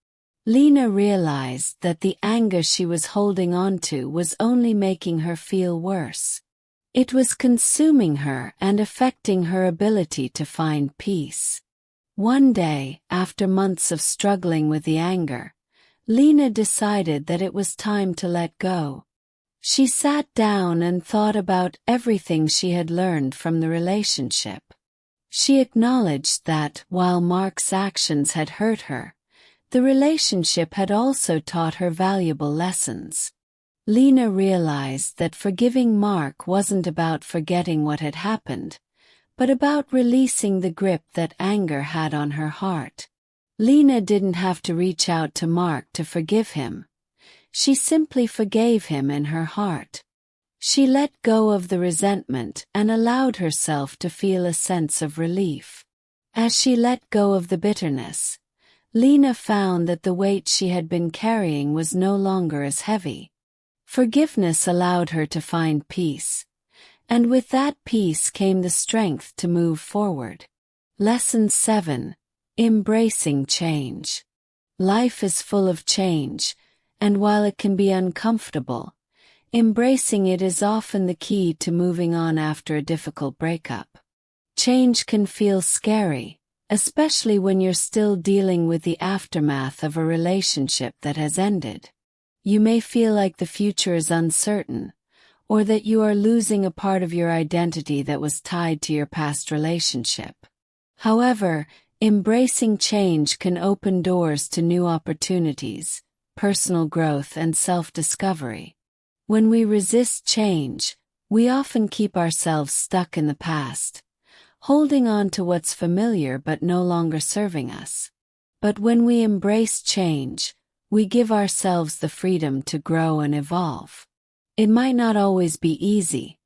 Lena realized that the anger she was holding on to was only making her feel worse. It was consuming her and affecting her ability to find peace. One day, after months of struggling with the anger, Lena decided that it was time to let go. She sat down and thought about everything she had learned from the relationship. She acknowledged that, while Mark's actions had hurt her, the relationship had also taught her valuable lessons. Lena realized that forgiving Mark wasn't about forgetting what had happened, but about releasing the grip that anger had on her heart. Lena didn't have to reach out to Mark to forgive him. She simply forgave him in her heart. She let go of the resentment and allowed herself to feel a sense of relief. As she let go of the bitterness, Lena found that the weight she had been carrying was no longer as heavy. Forgiveness allowed her to find peace, and with that peace came the strength to move forward. Lesson 7: Embracing change. Life is full of change, and while it can be uncomfortable, embracing it is often the key to moving on after a difficult breakup. Change can feel scary, especially when you're still dealing with the aftermath of a relationship that has ended. You may feel like the future is uncertain, or that you are losing a part of your identity that was tied to your past relationship. However, embracing change can open doors to new opportunities, personal growth, and self-discovery. When we resist change, we often keep ourselves stuck in the past, holding on to what's familiar but no longer serving us. But when we embrace change, we give ourselves the freedom to grow and evolve. It might not always be easy,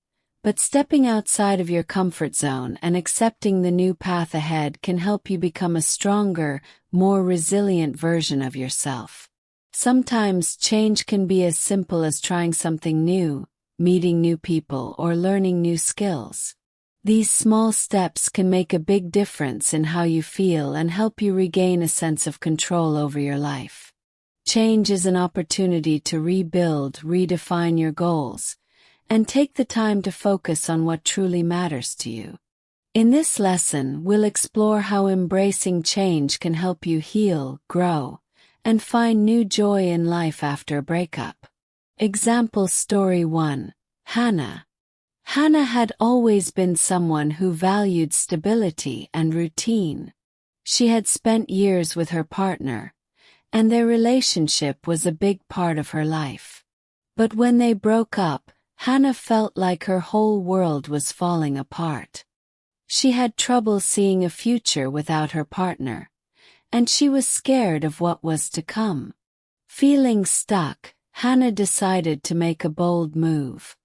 but stepping outside of your comfort zone and accepting the new path ahead can help you become a stronger, more resilient version of yourself. Sometimes change can be as simple as trying something new, meeting new people, or learning new skills. These small steps can make a big difference in how you feel and help you regain a sense of control over your life. Change is an opportunity to rebuild, redefine your goals, and take the time to focus on what truly matters to you. In this lesson, we'll explore how embracing change can help you heal, grow, and find new joy in life after a breakup. Example story 1: Hannah. Hannah had always been someone who valued stability and routine. She had spent years with her partner, and their relationship was a big part of her life. But when they broke up, Hannah felt like her whole world was falling apart. She had trouble seeing a future without her partner, and she was scared of what was to come. Feeling stuck, Hannah decided to make a bold move.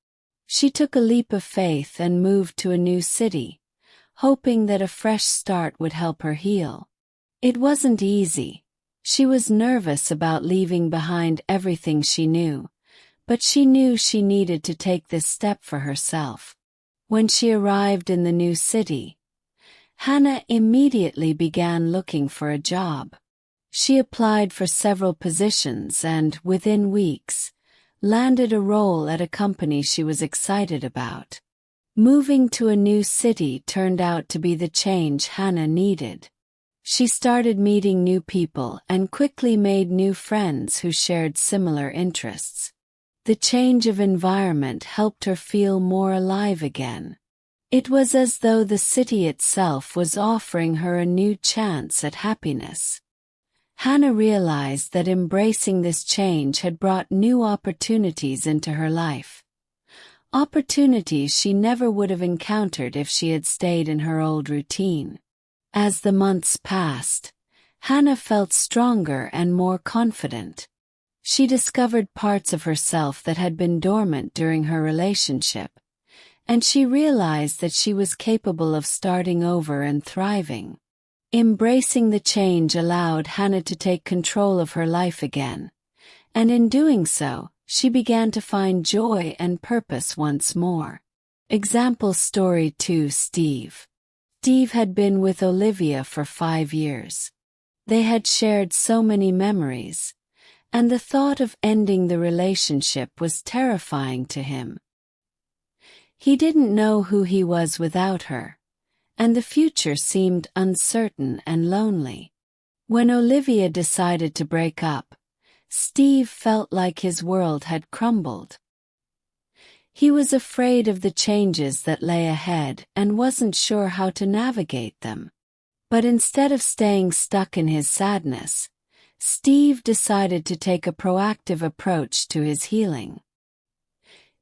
She took a leap of faith and moved to a new city, hoping that a fresh start would help her heal. It wasn't easy. She was nervous about leaving behind everything she knew, but she knew she needed to take this step for herself. When she arrived in the new city, Hannah immediately began looking for a job. She applied for several positions and, within weeks, landed a role at a company she was excited about. Moving to a new city turned out to be the change Hannah needed. She started meeting new people and quickly made new friends who shared similar interests. The change of environment helped her feel more alive again. It was as though the city itself was offering her a new chance at happiness. Hannah realized that embracing this change had brought new opportunities into her life. Opportunities she never would have encountered if she had stayed in her old routine. As the months passed, Hannah felt stronger and more confident. She discovered parts of herself that had been dormant during her relationship, and she realized that she was capable of starting over and thriving. Embracing the change allowed Hannah to take control of her life again, and in doing so, she began to find joy and purpose once more. Example story 2. Steve. Steve had been with Olivia for 5 years. They had shared so many memories, and the thought of ending the relationship was terrifying to him. He didn't know who he was without her, and the future seemed uncertain and lonely. When Olivia decided to break up, Steve felt like his world had crumbled. He was afraid of the changes that lay ahead and wasn't sure how to navigate them. But instead of staying stuck in his sadness, Steve decided to take a proactive approach to his healing.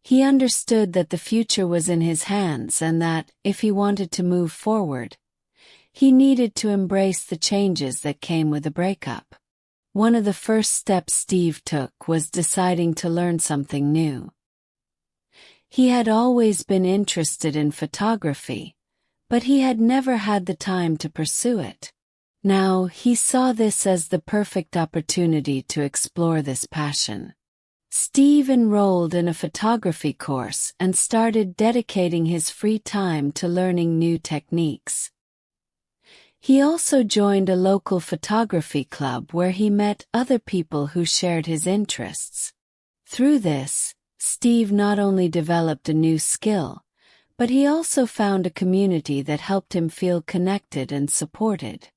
He understood that the future was in his hands and that, if he wanted to move forward, he needed to embrace the changes that came with a breakup. One of the first steps Steve took was deciding to learn something new. He had always been interested in photography, but he had never had the time to pursue it. Now, he saw this as the perfect opportunity to explore this passion. Steve enrolled in a photography course and started dedicating his free time to learning new techniques. He also joined a local photography club where he met other people who shared his interests. Through this, Steve not only developed a new skill, but he also found a community that helped him feel connected and supported.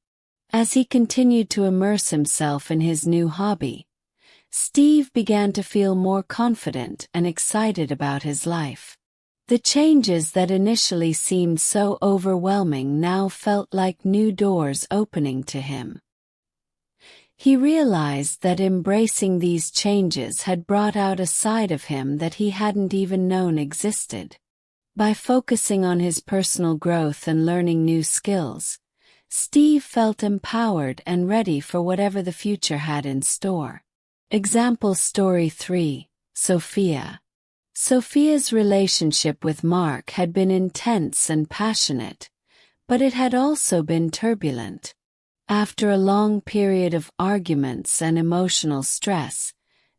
As he continued to immerse himself in his new hobby, Steve began to feel more confident and excited about his life. The changes that initially seemed so overwhelming now felt like new doors opening to him. He realized that embracing these changes had brought out a side of him that he hadn't even known existed. By focusing on his personal growth and learning new skills, Steve felt empowered and ready for whatever the future had in store. Example story 3. Sophia. Sophia's relationship with Mark had been intense and passionate, but it had also been turbulent. After a long period of arguments and emotional stress,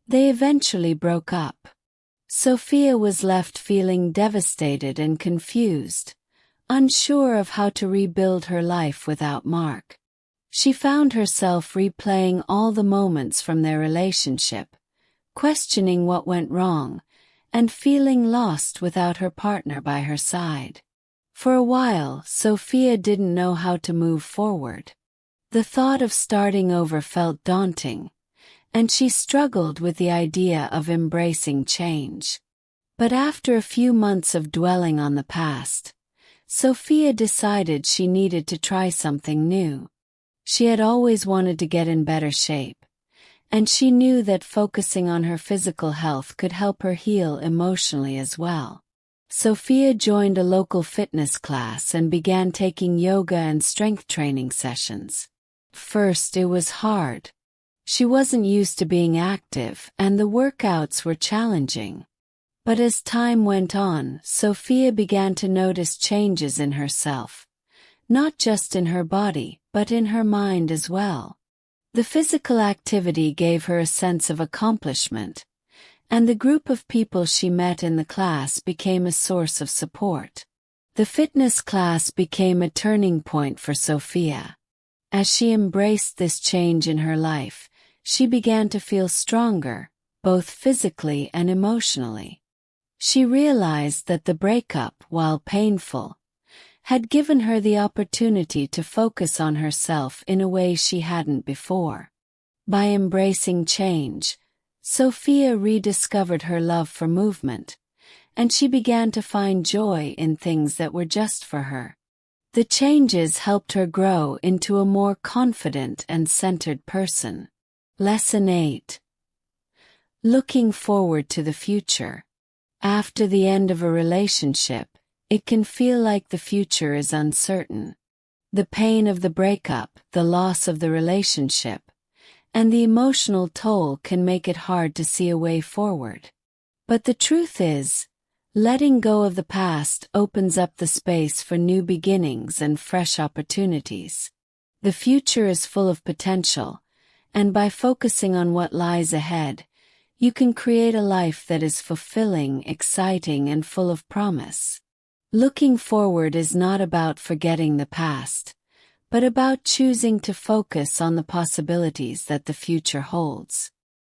they eventually broke up. Sophia was left feeling devastated and confused, unsure of how to rebuild her life without Mark. She found herself replaying all the moments from their relationship, questioning what went wrong, and feeling lost without her partner by her side. For a while, Sophia didn't know how to move forward. The thought of starting over felt daunting, and she struggled with the idea of embracing change. But after a few months of dwelling on the past, Sophia decided she needed to try something new. She had always wanted to get in better shape, and she knew that focusing on her physical health could help her heal emotionally as well. Sophia joined a local fitness class and began taking yoga and strength training sessions. First, it was hard. She wasn't used to being active, and the workouts were challenging. But as time went on, Sophia began to notice changes in herself. Not just in her body, but in her mind as well. The physical activity gave her a sense of accomplishment, and the group of people she met in the class became a source of support. The fitness class became a turning point for Sophia. As she embraced this change in her life, she began to feel stronger, both physically and emotionally. She realized that the breakup, while painful, had given her the opportunity to focus on herself in a way she hadn't before. By embracing change, Sophia rediscovered her love for movement, and she began to find joy in things that were just for her. The changes helped her grow into a more confident and centered person. Lesson 8. Looking forward to the future. After the end of a relationship, it can feel like the future is uncertain. The pain of the breakup, the loss of the relationship, and the emotional toll can make it hard to see a way forward. But the truth is, letting go of the past opens up the space for new beginnings and fresh opportunities. The future is full of potential, and by focusing on what lies ahead, you can create a life that is fulfilling, exciting, and full of promise. Looking forward is not about forgetting the past, but about choosing to focus on the possibilities that the future holds.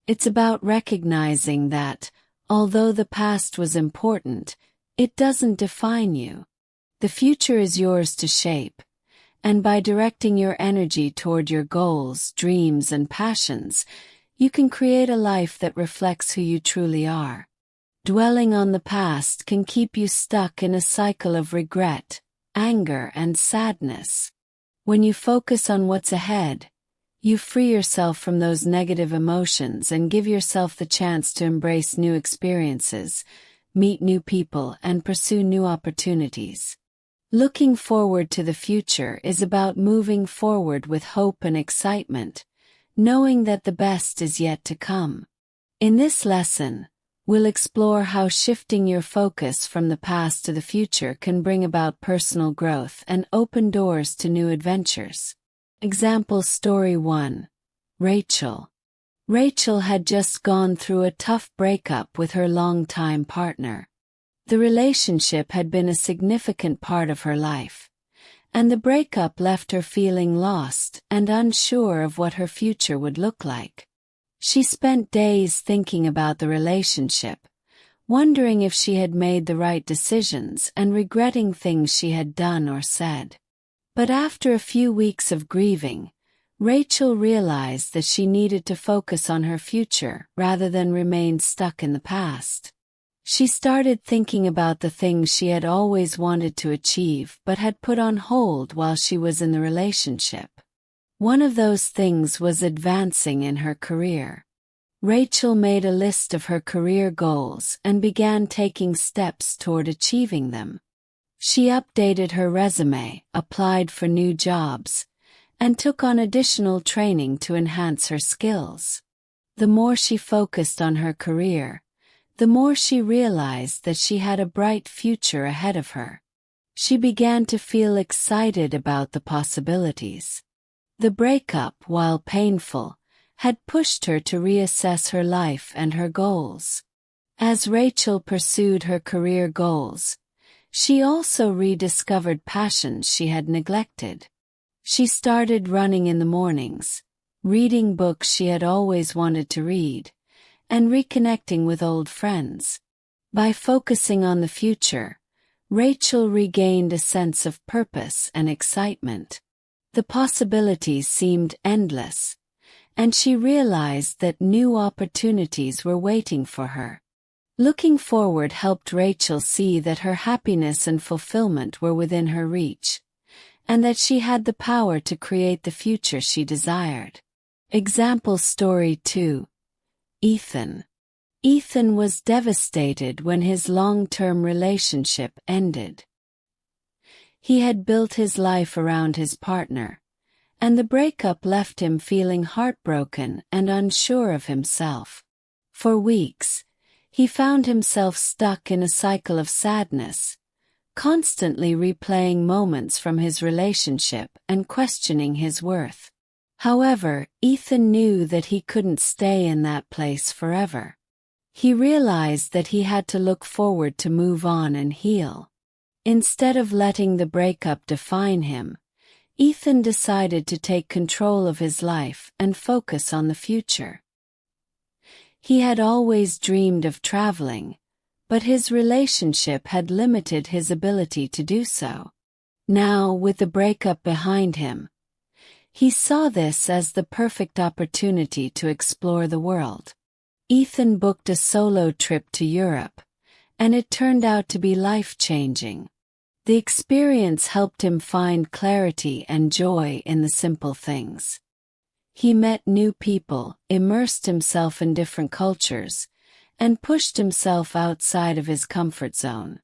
It's about recognizing that, although the past was important, it doesn't define you. The future is yours to shape, and by directing your energy toward your goals, dreams, and passions, you can create a life that reflects who you truly are. Dwelling on the past can keep you stuck in a cycle of regret, anger, and sadness. When you focus on what's ahead, you free yourself from those negative emotions and give yourself the chance to embrace new experiences, meet new people, and pursue new opportunities. Looking forward to the future is about moving forward with hope and excitement, knowing that the best is yet to come. In this lesson, we'll explore how shifting your focus from the past to the future can bring about personal growth and open doors to new adventures. Example Story 1. Rachel. Rachel had just gone through a tough breakup with her longtime partner. The relationship had been a significant part of her life, and the breakup left her feeling lost and unsure of what her future would look like. She spent days thinking about the relationship, wondering if she had made the right decisions and regretting things she had done or said. But after a few weeks of grieving, Rachel realized that she needed to focus on her future rather than remain stuck in the past. She started thinking about the things she had always wanted to achieve but had put on hold while she was in the relationship. One of those things was advancing in her career. Rachel made a list of her career goals and began taking steps toward achieving them. She updated her resume, applied for new jobs, and took on additional training to enhance her skills. The more she focused on her career, the more she realized that she had a bright future ahead of her. She began to feel excited about the possibilities. The breakup, while painful, had pushed her to reassess her life and her goals. As Rachel pursued her career goals, she also rediscovered passions she had neglected. She started running in the mornings, reading books she had always wanted to read, and reconnecting with old friends. By focusing on the future, Rachel regained a sense of purpose and excitement. The possibilities seemed endless, and she realized that new opportunities were waiting for her. Looking forward helped Rachel see that her happiness and fulfillment were within her reach, and that she had the power to create the future she desired. Example Story 2. Ethan. Ethan was devastated when his long-term relationship ended. He had built his life around his partner, and the breakup left him feeling heartbroken and unsure of himself. For weeks, he found himself stuck in a cycle of sadness, constantly replaying moments from his relationship and questioning his worth. However, Ethan knew that he couldn't stay in that place forever. He realized that he had to look forward to move on and heal. Instead of letting the breakup define him, Ethan decided to take control of his life and focus on the future. He had always dreamed of traveling, but his relationship had limited his ability to do so. Now, with the breakup behind him, he saw this as the perfect opportunity to explore the world. Ethan booked a solo trip to Europe, and it turned out to be life-changing. The experience helped him find clarity and joy in the simple things. He met new people, immersed himself in different cultures, and pushed himself outside of his comfort zone.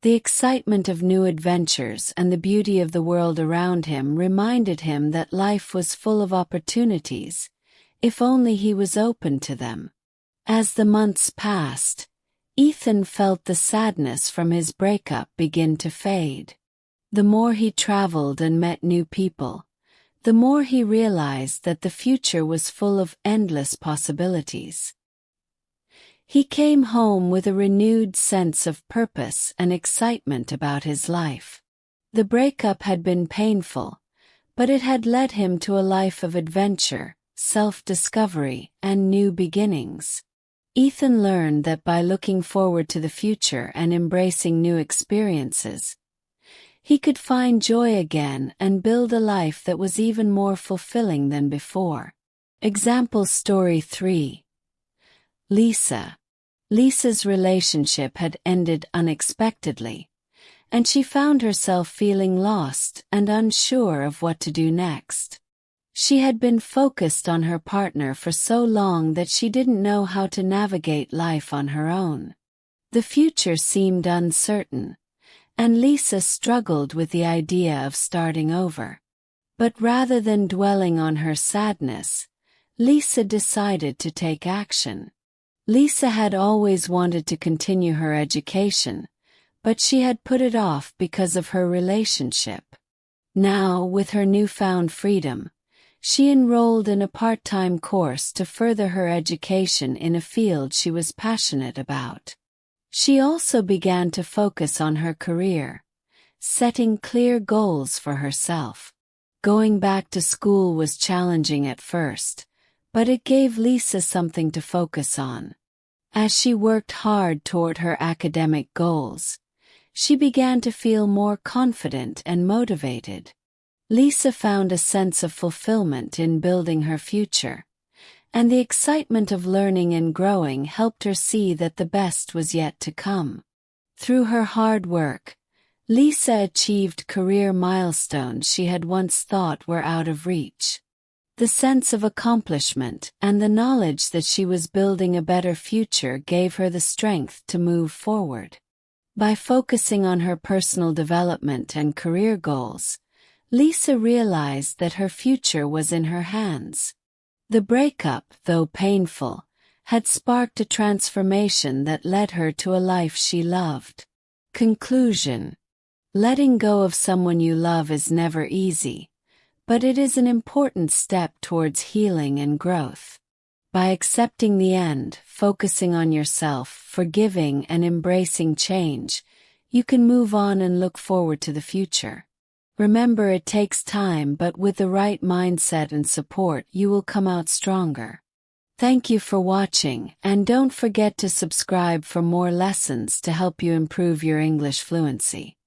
The excitement of new adventures and the beauty of the world around him reminded him that life was full of opportunities, if only he was open to them. As the months passed, Ethan felt the sadness from his breakup begin to fade. The more he traveled and met new people, the more he realized that the future was full of endless possibilities. He came home with a renewed sense of purpose and excitement about his life. The breakup had been painful, but it had led him to a life of adventure, self-discovery, and new beginnings. Ethan learned that by looking forward to the future and embracing new experiences, he could find joy again and build a life that was even more fulfilling than before. Example story 3. Lisa. Lisa's relationship had ended unexpectedly, and she found herself feeling lost and unsure of what to do next. She had been focused on her partner for so long that she didn't know how to navigate life on her own. The future seemed uncertain, and Lisa struggled with the idea of starting over. But rather than dwelling on her sadness, Lisa decided to take action. Lisa had always wanted to continue her education, but she had put it off because of her relationship. Now, with her newfound freedom, she enrolled in a part-time course to further her education in a field she was passionate about. She also began to focus on her career, setting clear goals for herself. Going back to school was challenging at first, but it gave Lisa something to focus on. As she worked hard toward her academic goals, she began to feel more confident and motivated. Lisa found a sense of fulfillment in building her future, and the excitement of learning and growing helped her see that the best was yet to come. Through her hard work, Lisa achieved career milestones she had once thought were out of reach. The sense of accomplishment and the knowledge that she was building a better future gave her the strength to move forward. By focusing on her personal development and career goals, Lisa realized that her future was in her hands. The breakup, though painful, had sparked a transformation that led her to a life she loved. Conclusion: letting go of someone you love is never easy, but it is an important step towards healing and growth. By accepting the end, focusing on yourself, forgiving and embracing change, you can move on and look forward to the future. Remember, it takes time, but with the right mindset and support, you will come out stronger. Thank you for watching, and don't forget to subscribe for more lessons to help you improve your English fluency.